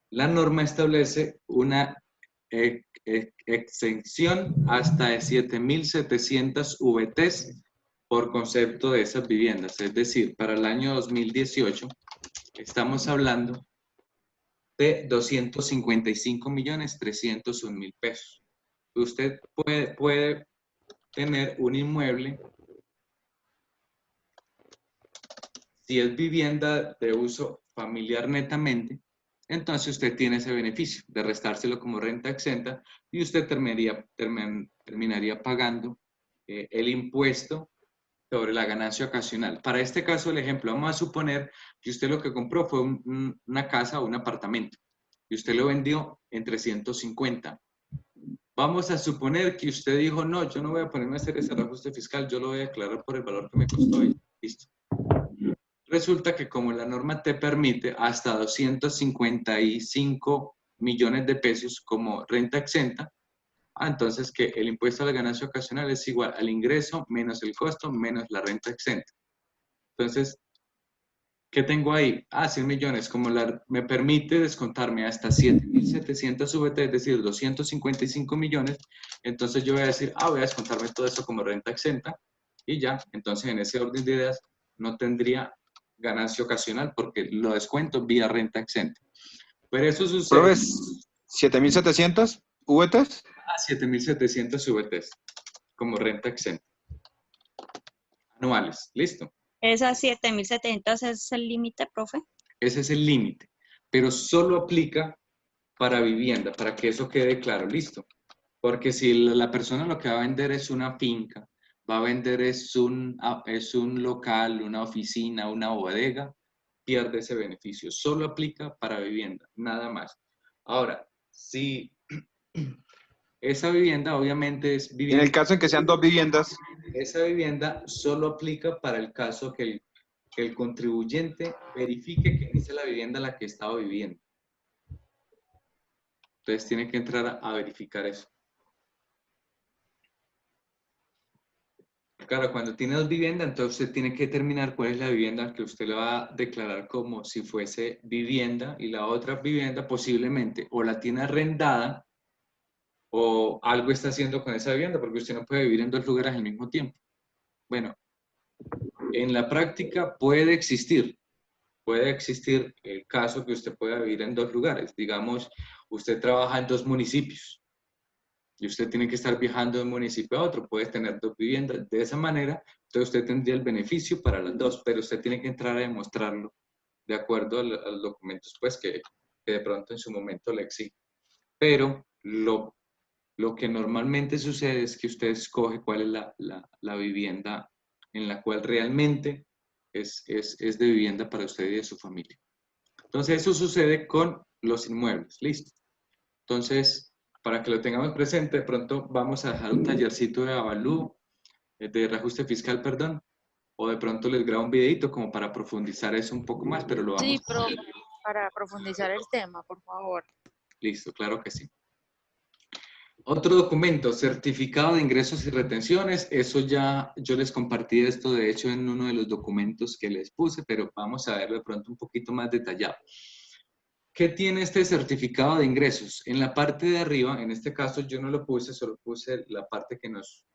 La norma establece una exención hasta de 7.700 VTs por concepto de esas viviendas. Es decir, para el año 2018 estamos hablando de 255.301.000 pesos. Usted puede tener un inmueble, si es vivienda de uso familiar netamente, entonces usted tiene ese beneficio de restárselo como renta exenta y usted terminaría pagando el impuesto sobre la ganancia ocasional. Para este caso, el ejemplo, vamos a suponer que usted lo que compró fue una casa o un apartamento y usted lo vendió en 350. Vamos a suponer que usted dijo, no, yo no voy a ponerme a hacer ese reajuste fiscal, yo lo voy a declarar por el valor que me costó ahí. Listo. Resulta que como la norma te permite hasta 255 millones de pesos como renta exenta, entonces que el impuesto a la ganancia ocasional es igual al ingreso menos el costo menos la renta exenta. Entonces, ¿qué tengo ahí? 100 millones, como me permite descontarme hasta 7.700 VT, es decir, 255 millones, entonces yo voy a decir, voy a descontarme todo eso como renta exenta y ya, entonces en ese orden de ideas no tendría ganancia ocasional porque lo descuento vía renta exenta. Pero eso sucede... ¿Pero es 7.700 VTs? 7.700 VTs como renta exenta. Anuales, ¿listo? ¿Esas 7.700 es el límite, profe? Ese es el límite, pero solo aplica para vivienda, para que eso quede claro, ¿listo? Porque si la persona lo que va a vender es una finca, va a vender es un local, una oficina, una bodega, pierde ese beneficio. Solo aplica para vivienda, nada más. Ahora, si esa vivienda obviamente es En vivienda. el caso en que sean dos viviendas, Esa vivienda solo aplica para el caso que el contribuyente verifique que esa es la vivienda en la que estaba viviendo. Entonces tiene que entrar a verificar eso. Claro, cuando tiene dos viviendas, entonces usted tiene que determinar cuál es la vivienda que usted le va a declarar como si fuese vivienda, y la otra vivienda posiblemente o la tiene arrendada o algo está haciendo con esa vivienda, porque usted no puede vivir en dos lugares al mismo tiempo. Bueno, en la práctica puede existir el caso que usted pueda vivir en dos lugares. Digamos, usted trabaja en dos municipios y usted tiene que estar viajando de un municipio a otro, puede tener dos viviendas. De esa manera, entonces usted tendría el beneficio para las dos, pero usted tiene que entrar a demostrarlo de acuerdo a los documentos pues, que de pronto en su momento le exigen. Pero lo que normalmente sucede es que usted escoge cuál es la vivienda en la cual realmente es de vivienda para usted y de su familia. Entonces, eso sucede con los inmuebles. Listo. Entonces, para que lo tengamos presente, de pronto vamos a dejar un tallercito de avalúo, de reajuste fiscal, perdón, o de pronto les grabo un videito como para profundizar eso un poco más, pero lo vamos Sí, a hacer. para profundizar el tema, por favor. Listo, claro que sí. Otro documento, certificado de ingresos y retenciones. Eso ya yo les compartí esto, de hecho, en uno de los documentos que les puse, pero vamos a verlo de pronto un poquito más detallado. ¿Qué tiene este certificado de ingresos? En la parte de arriba, en este caso yo no lo puse, solo puse la parte que nos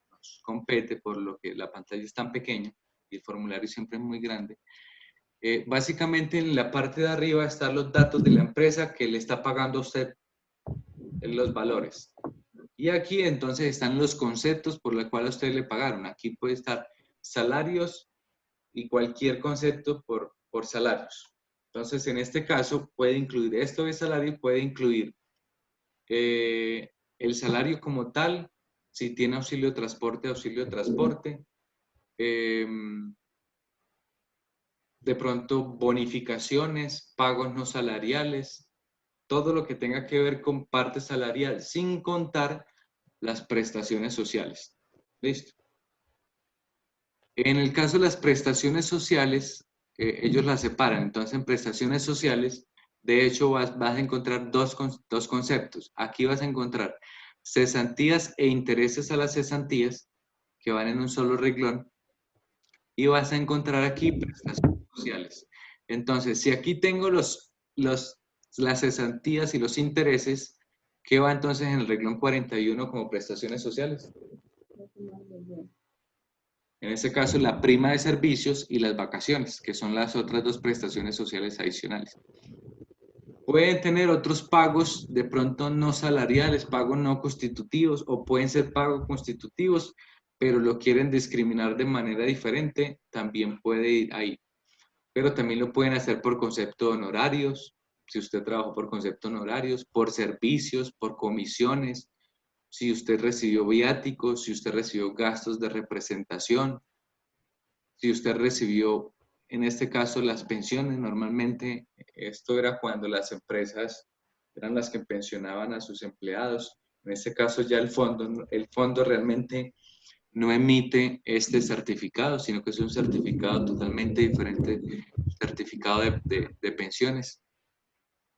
compete, por lo que la pantalla es tan pequeña y el formulario siempre es muy grande. Básicamente en la parte de arriba están los datos de la empresa que le está pagando a usted los valores. Y aquí entonces están los conceptos por los cuales a usted le pagaron. Aquí puede estar salarios y cualquier concepto por salarios. Entonces, en este caso, puede incluir esto de salario, puede incluir el salario como tal, si tiene auxilio de transporte, de pronto bonificaciones, pagos no salariales, todo lo que tenga que ver con parte salarial, sin contar las prestaciones sociales. ¿Listo? En el caso de las prestaciones sociales, ellos las separan. Entonces, en prestaciones sociales, de hecho, vas a encontrar dos conceptos. Aquí vas a encontrar cesantías e intereses a las cesantías, que van en un solo renglón, y vas a encontrar aquí prestaciones sociales. Entonces, si aquí tengo las cesantías y los intereses, ¿qué va entonces en el renglón 41 como prestaciones sociales? En este caso, la prima de servicios y las vacaciones, que son las otras dos prestaciones sociales adicionales. Pueden tener otros pagos, de pronto no salariales, pagos no constitutivos, o pueden ser pagos constitutivos, pero lo quieren discriminar de manera diferente, también puede ir ahí. Pero también lo pueden hacer por concepto de honorarios, si usted trabajó por concepto de honorarios, por servicios, por comisiones, si usted recibió viáticos, si usted recibió gastos de representación, si usted recibió, en este caso, las pensiones. Normalmente esto era cuando las empresas eran las que pensionaban a sus empleados. En este caso ya el fondo realmente no emite este certificado, sino que es un certificado totalmente diferente, certificado de pensiones.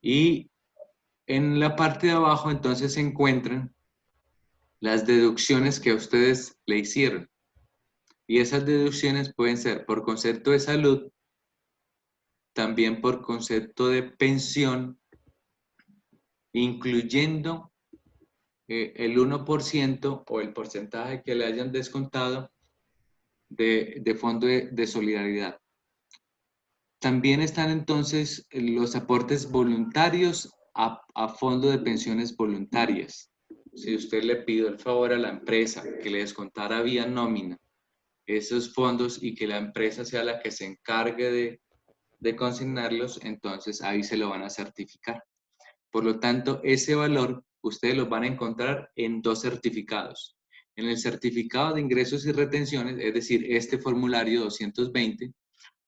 Y en la parte de abajo entonces se encuentran las deducciones que a ustedes le hicieron. Y esas deducciones pueden ser por concepto de salud, también por concepto de pensión, incluyendo el 1% o el porcentaje que le hayan descontado de fondo de solidaridad. También están entonces los aportes voluntarios a fondo de pensiones voluntarias. Si usted le pidió el favor a la empresa que le descontara vía nómina esos fondos y que la empresa sea la que se encargue de consignarlos, entonces ahí se lo van a certificar. Por lo tanto, ese valor ustedes lo van a encontrar en dos certificados. En el certificado de ingresos y retenciones, es decir, este formulario 220,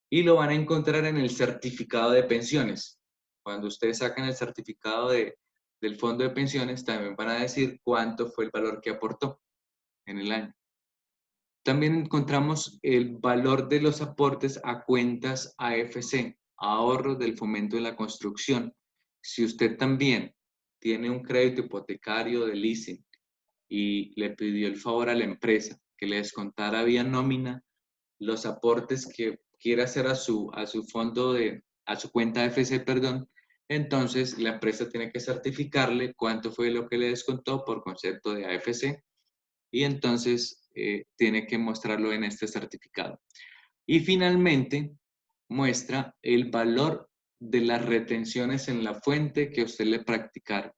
y lo van a encontrar en el certificado de pensiones. Cuando ustedes sacan el certificado de del fondo de pensiones también van a decir cuánto fue el valor que aportó en el año. También encontramos el valor de los aportes a cuentas AFC, ahorros del fomento de la construcción. Si usted también tiene un crédito hipotecario de leasing y le pidió el favor a la empresa que le descontara vía nómina los aportes que quiere hacer a su cuenta AFC, perdón, entonces la empresa tiene que certificarle cuánto fue lo que le descontó por concepto de AFC y entonces tiene que mostrarlo en este certificado. Y finalmente muestra el valor de las retenciones en la fuente que usted le practicaron.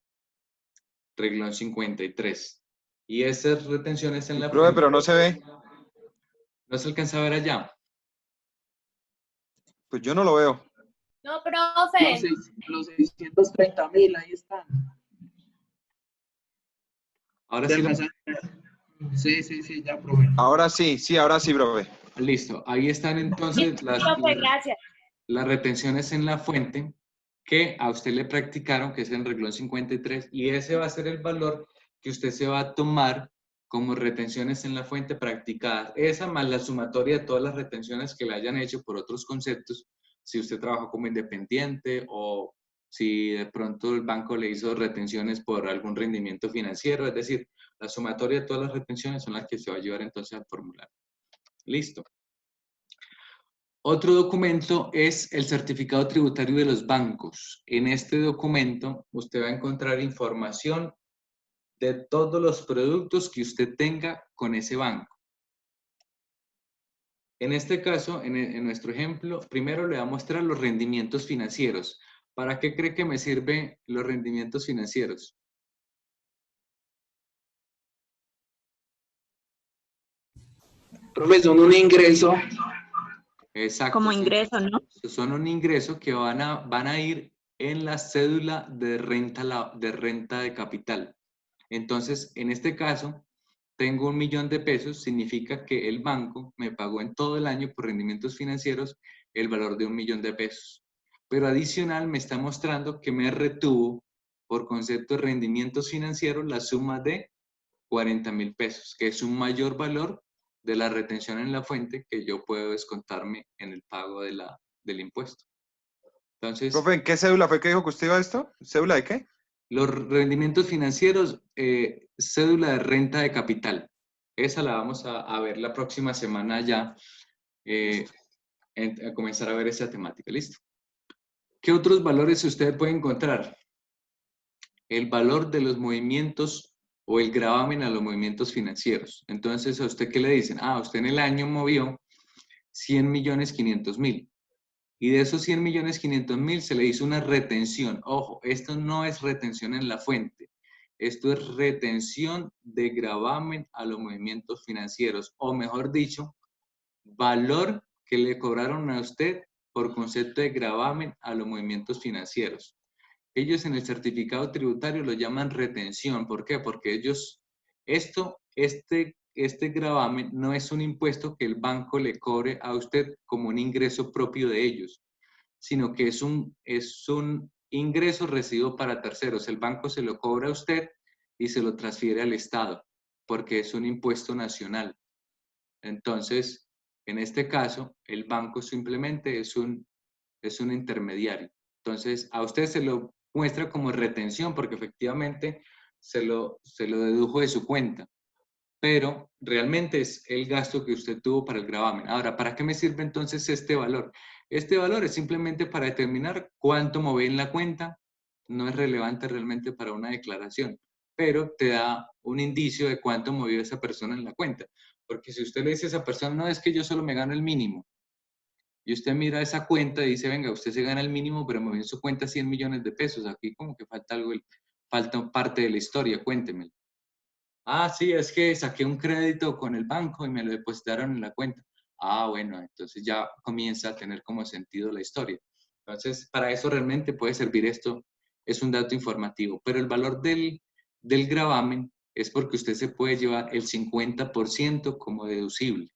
Reglón 53. Y esas retenciones en la Profe, fuente... pero no se ve. ¿No se alcanza a ver allá? Pues yo no lo veo. No, profe. Los 630.000, ahí están. Ahora ¿Se sí. alcanza? Sí, ya, profe. Ahora sí, profe. Listo. Ahí están entonces las retenciones en la fuente que a usted le practicaron, que es el reglón 53, y ese va a ser el valor que usted se va a tomar como retenciones en la fuente practicadas. Esa más la sumatoria de todas las retenciones que le hayan hecho por otros conceptos, si usted trabaja como independiente o si de pronto el banco le hizo retenciones por algún rendimiento financiero, es decir, la sumatoria de todas las retenciones son las que se va a llevar entonces al formulario. Listo. Otro documento es el certificado tributario de los bancos. En este documento usted va a encontrar información de todos los productos que usted tenga con ese banco. En este caso, en nuestro ejemplo, primero le va a mostrar los rendimientos financieros. ¿Para qué cree que me sirven los rendimientos financieros? Profe, son un ingreso. Exacto. Como ingreso, ¿no? Son un ingreso que van a ir en la cédula de renta de capital. Entonces, en este caso, tengo 1.000.000 de pesos, significa que el banco me pagó en todo el año por rendimientos financieros el valor de 1.000.000 de pesos. Pero adicional me está mostrando que me retuvo por concepto de rendimientos financieros la suma de 40.000 pesos, que es un mayor valor de la retención en la fuente que yo puedo descontarme en el pago del impuesto. Entonces, Profe, ¿en qué cédula fue que dijo que usted iba a esto? ¿Cédula de qué? los rendimientos financieros, cédula de renta de capital. Esa la vamos a ver la próxima semana ya, a comenzar a ver esa temática. ¿Listo? ¿Qué otros valores usted puede encontrar? El valor de los movimientos o el gravamen a los movimientos financieros. Entonces, ¿a usted qué le dicen? Ah, usted en el año movió 100.500.000. Y de esos 100.500.000 se le hizo una retención. Ojo, esto no es retención en la fuente. Esto es retención de gravamen a los movimientos financieros. O mejor dicho, valor que le cobraron a usted por concepto de gravamen a los movimientos financieros. Ellos en el certificado tributario lo llaman retención. ¿Por qué? Porque ellos, este gravamen no es un impuesto que el banco le cobre a usted como un ingreso propio de ellos, sino que es un ingreso recibido para terceros. El banco se lo cobra a usted y se lo transfiere al Estado, porque es un impuesto nacional. Entonces, en este caso, el banco simplemente es un intermediario. Entonces, a usted se lo muestra como retención, porque efectivamente se lo dedujo de su cuenta, pero realmente es el gasto que usted tuvo para el gravamen. Ahora, ¿para qué me sirve entonces este valor? Este valor es simplemente para determinar cuánto moví en la cuenta. No es relevante realmente para una declaración, pero te da un indicio de cuánto movió esa persona en la cuenta. Porque si usted le dice a esa persona, no, es que yo solo me gano el mínimo, y usted mira esa cuenta y dice, venga, usted se gana el mínimo, pero movió en su cuenta 100 millones de pesos. Aquí como que falta algo, falta parte de la historia, cuénteme. Ah, sí, es que saqué un crédito con el banco y me lo depositaron en la cuenta. Ah, bueno, entonces ya comienza a tener como sentido la historia. Entonces, para eso realmente puede servir esto, es un dato informativo, pero el valor del gravamen es porque usted se puede llevar el 50% como deducible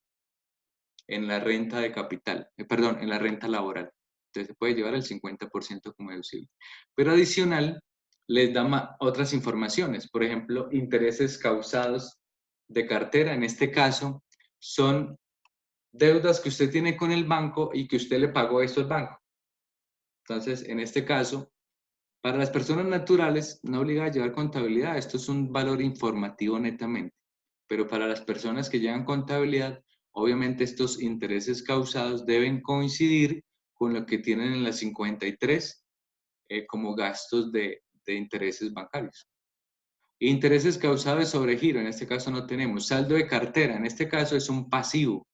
en la renta de capital, perdón, en la renta laboral. Entonces se puede llevar el 50% como deducible. Pero adicional, les da otras informaciones. Por ejemplo, intereses causados de cartera. En este caso, son deudas que usted tiene con el banco y que usted le pagó a estos bancos. Entonces, en este caso, para las personas naturales no obliga a llevar contabilidad. Esto es un valor informativo netamente. Pero para las personas que llevan contabilidad, obviamente estos intereses causados deben coincidir con lo que tienen en la 53 como gastos de intereses bancarios. Intereses causados de sobregiro, en este caso no tenemos. Saldo de cartera, en este caso es un pasivo.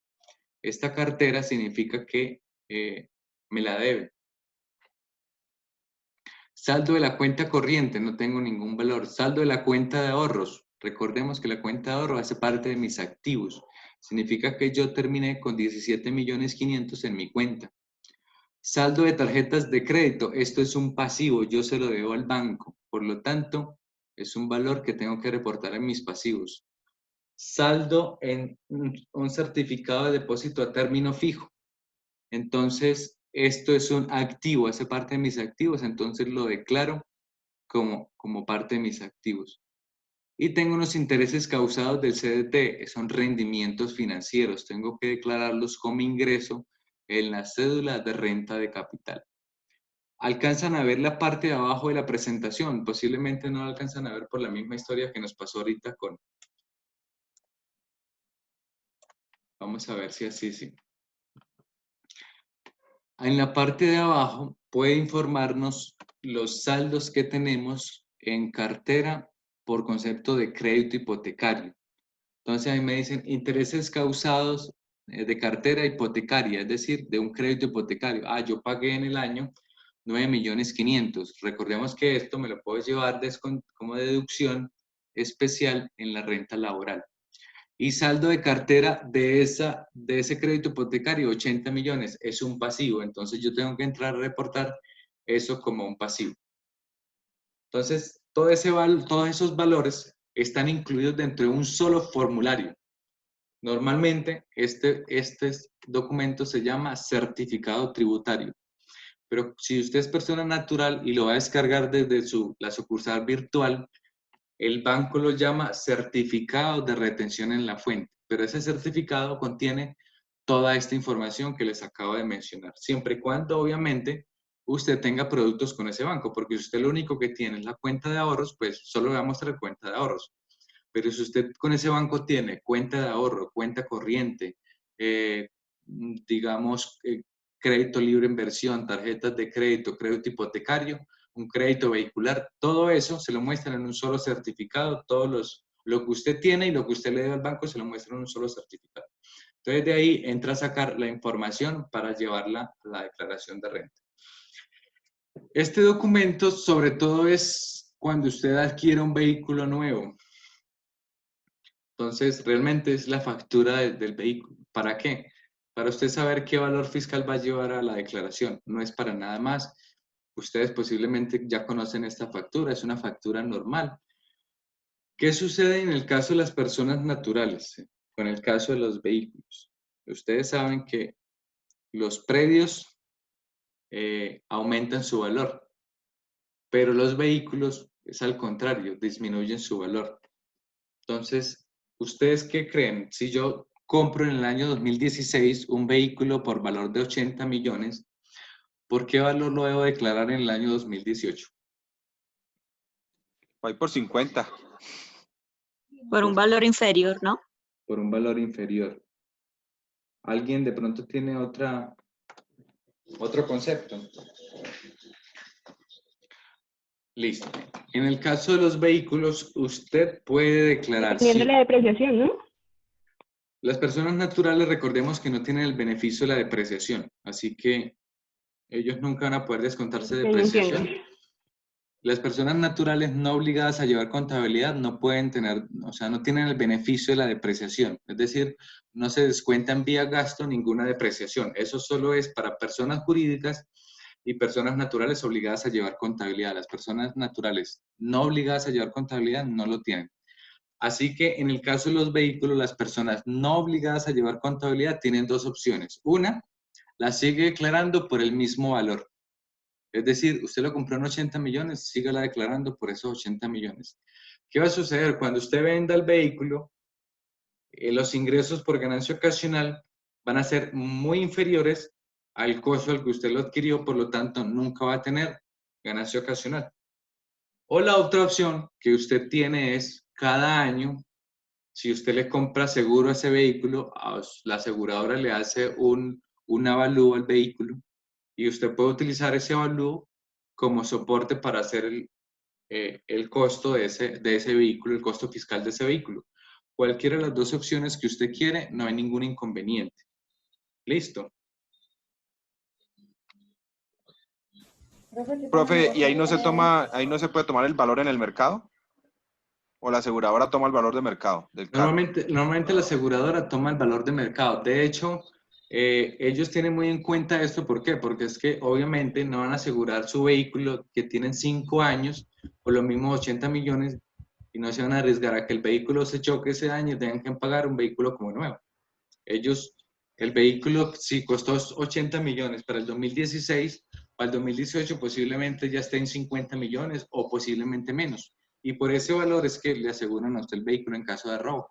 Esta cartera significa que me la debe. Saldo de la cuenta corriente, no tengo ningún valor. Saldo de la cuenta de ahorros. Recordemos que la cuenta de ahorro hace parte de mis activos. Significa que yo terminé con 17.500.000 en mi cuenta. Saldo de tarjetas de crédito. Esto es un pasivo, yo se lo debo al banco. Por lo tanto, es un valor que tengo que reportar en mis pasivos. Saldo en un certificado de depósito a término fijo. Entonces, esto es un activo, hace parte de mis activos, entonces lo declaro como parte de mis activos. Y tengo unos intereses causados del CDT, son rendimientos financieros, tengo que declararlos como ingreso en la cédula de renta de capital. ¿Alcanzan a ver la parte de abajo de la presentación? Posiblemente no la alcanzan a ver por la misma historia que nos pasó ahorita con... Vamos a ver si así sí. En la parte de abajo puede informarnos los saldos que tenemos en cartera por concepto de crédito hipotecario. Entonces ahí me dicen intereses causados de cartera hipotecaria, es decir, de un crédito hipotecario. Yo pagué en el año 9.500.000. Recordemos que esto me lo puedo llevar como deducción especial en la renta laboral. Y saldo de cartera de ese crédito hipotecario, 80 millones, es un pasivo. Entonces yo tengo que entrar a reportar eso como un pasivo. Entonces, todos esos valores están incluidos dentro de un solo formulario. Normalmente, este documento se llama certificado tributario. Pero si usted es persona natural y lo va a descargar desde la sucursal virtual, el banco lo llama certificado de retención en la fuente, pero ese certificado contiene toda esta información que les acabo de mencionar, siempre y cuando, obviamente, usted tenga productos con ese banco, porque si usted lo único que tiene es la cuenta de ahorros, pues solo le va a mostrar cuenta de ahorros. Pero si usted con ese banco tiene cuenta de ahorro, cuenta corriente, crédito libre inversión, tarjetas de crédito hipotecario, un crédito vehicular, todo eso se lo muestran en un solo certificado, lo que usted tiene y lo que usted le debe al banco se lo muestran en un solo certificado. Entonces de ahí entra a sacar la información para llevarla a la declaración de renta. Este documento sobre todo es cuando usted adquiere un vehículo nuevo. Entonces realmente es la factura del vehículo. ¿Para qué? Para usted saber qué valor fiscal va a llevar a la declaración. No es para nada más. Ustedes posiblemente ya conocen esta factura, es una factura normal. ¿Qué sucede en el caso de las personas naturales? Con el caso de los vehículos. Ustedes saben que los predios aumentan su valor, pero los vehículos es al contrario, disminuyen su valor. Entonces, ¿ustedes qué creen? Si yo compro en el año 2016 un vehículo por valor de 80 millones, ¿por qué valor lo debo declarar en el año 2018? Voy por 50. Por un valor inferior, ¿no? Por un valor inferior. ¿Alguien de pronto tiene otro concepto? Listo. En el caso de los vehículos, usted puede declarar... Dependiendo de la depreciación, ¿no? Las personas naturales, recordemos que no tienen el beneficio de la depreciación, así que ellos nunca van a poder descontarse de depreciación. Las personas naturales no obligadas a llevar contabilidad no pueden tener, o sea, no tienen el beneficio de la depreciación. Es decir, no se descuentan vía gasto ninguna depreciación. Eso solo es para personas jurídicas y personas naturales obligadas a llevar contabilidad. Las personas naturales no obligadas a llevar contabilidad no lo tienen. Así que en el caso de los vehículos, las personas no obligadas a llevar contabilidad tienen dos opciones. Una, la sigue declarando por el mismo valor. Es decir, usted lo compró en 80 millones, sígala declarando por esos 80 millones. ¿Qué va a suceder? Cuando usted venda el vehículo, los ingresos por ganancia ocasional van a ser muy inferiores al costo al que usted lo adquirió, por lo tanto, nunca va a tener ganancia ocasional. O la otra opción que usted tiene es cada año, si usted le compra seguro a ese vehículo, la aseguradora le hace un avalúo al vehículo y usted puede utilizar ese avalúo como soporte para hacer el costo de ese vehículo, el costo fiscal de ese vehículo. Cualquiera de las dos opciones que usted quiere, no hay ningún inconveniente. ¿Listo? Profe, ¿y ahí no se puede tomar el valor en el mercado? ¿O la aseguradora toma el valor de mercado del carro? Normalmente la aseguradora toma el valor de mercado. De hecho, ellos tienen muy en cuenta esto. ¿Por qué? Porque es que obviamente no van a asegurar su vehículo que tienen 5 años por los mismos 80 millones y no se van a arriesgar a que el vehículo se choque ese año y tengan que pagar un vehículo como nuevo. El vehículo, si costó 80 millones para el 2016, para el 2018 posiblemente ya esté en 50 millones o posiblemente menos. Y por ese valor es que le aseguran a usted el vehículo en caso de robo.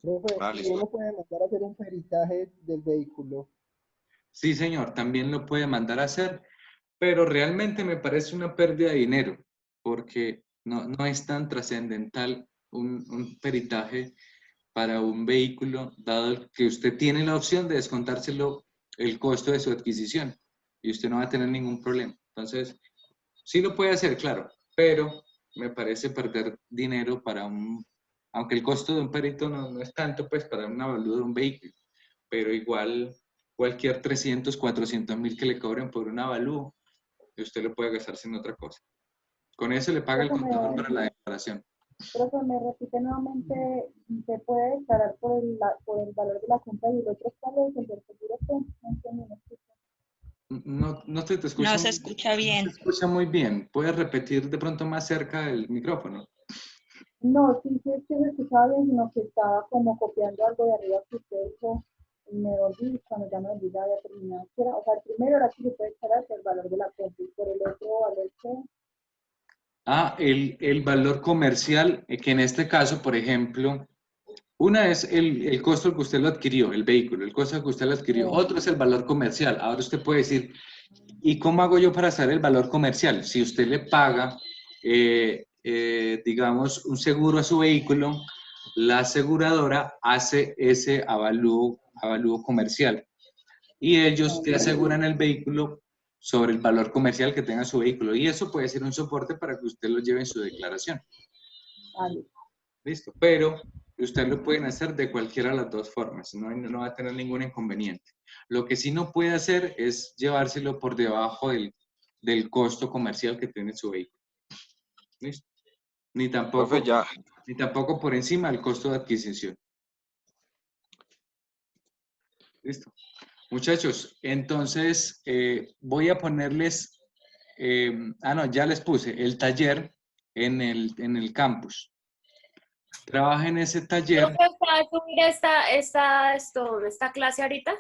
Profe, Vale, ¿y uno puede mandar a hacer un peritaje del vehículo? Sí, señor, también lo puede mandar a hacer, pero realmente me parece una pérdida de dinero, porque no es tan trascendental un peritaje para un vehículo, dado que usted tiene la opción de descontárselo el costo de su adquisición y usted no va a tener ningún problema. Entonces, sí lo puede hacer, claro, pero me parece perder dinero para aunque el costo de un perito no es tanto, pues para un avalúo de un vehículo, pero igual cualquier 300, 400 mil que le cobren por un avalúo, usted lo puede gastarse en otra cosa. Con eso le paga el contador para la declaración. Profe, me repite nuevamente, ¿se puede declarar por el valor de la compra y el otro cuál es el del seguro? No entiendo, no escucho. No te escucha. No se escucha bien. No se escucha muy bien. ¿Puedes repetir de pronto más cerca del micrófono? No, sí, es que se escuchaba bien, sino que estaba como copiando algo de arriba que usted dijo y me volví cuando ya me volví ya había terminado. O sea, el primero era que se puede declarar por el valor de la compra y por el otro valor que... El valor comercial, que en este caso, por ejemplo, una es el costo que usted lo adquirió, el vehículo, el costo que usted lo adquirió. Otro es el valor comercial. Ahora usted puede decir, ¿y cómo hago yo para saber el valor comercial? Si usted le paga, digamos, un seguro a su vehículo, la aseguradora hace ese avalúo comercial y ellos te aseguran el vehículo sobre el valor comercial que tenga su vehículo. Y eso puede ser un soporte para que usted lo lleve en su declaración. Vale. Listo. Pero usted lo pueden hacer de cualquiera de las dos formas. No va a tener ningún inconveniente. Lo que sí no puede hacer es llevárselo por debajo del costo comercial que tiene su vehículo. ¿Listo? Ni tampoco por encima del costo de adquisición. Listo. Muchachos, entonces voy a ponerles, no, ya les puse el taller en el campus. Trabaja en ese taller. ¿No puedes subir esta clase ahorita?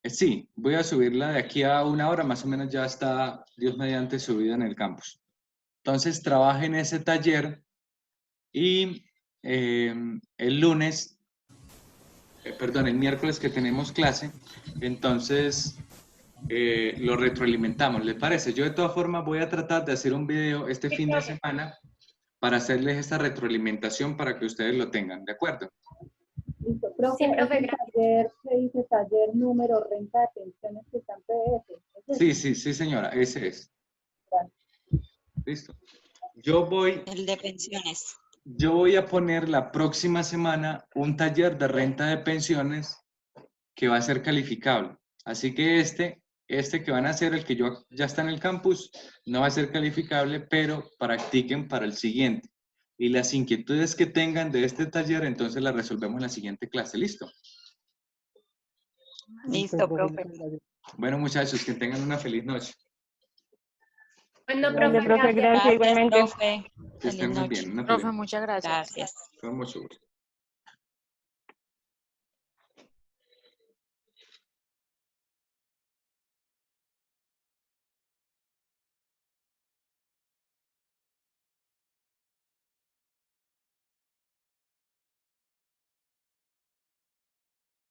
Sí, voy a subirla de aquí a 1 hora, más o menos ya está, Dios mediante, subida en el campus. Entonces, trabaja en ese taller y el miércoles que tenemos clase, entonces lo retroalimentamos, ¿les parece? Yo de todas formas voy a tratar de hacer un video este fin de semana para hacerles esta retroalimentación para que ustedes lo tengan, ¿de acuerdo? Listo. Profe, Sí, profe, el taller que dice taller número renta de pensiones que está en PDF. Sí, señora, ese es. Gracias. Listo. El de pensiones. Yo voy a poner la próxima semana un taller de renta de pensiones que va a ser calificable. Así que este que van a hacer, el que ya está en el campus, no va a ser calificable, pero practiquen para el siguiente. Y las inquietudes que tengan de este taller, entonces las resolvemos en la siguiente clase. ¿Listo? Listo, profe. Bueno, muchachos, que tengan una feliz noche. Bueno, Profe, profe, gracias, igualmente. Profe. Que estén muy bien. Profe, muchas gracias. Gracias. Con mucho gusto.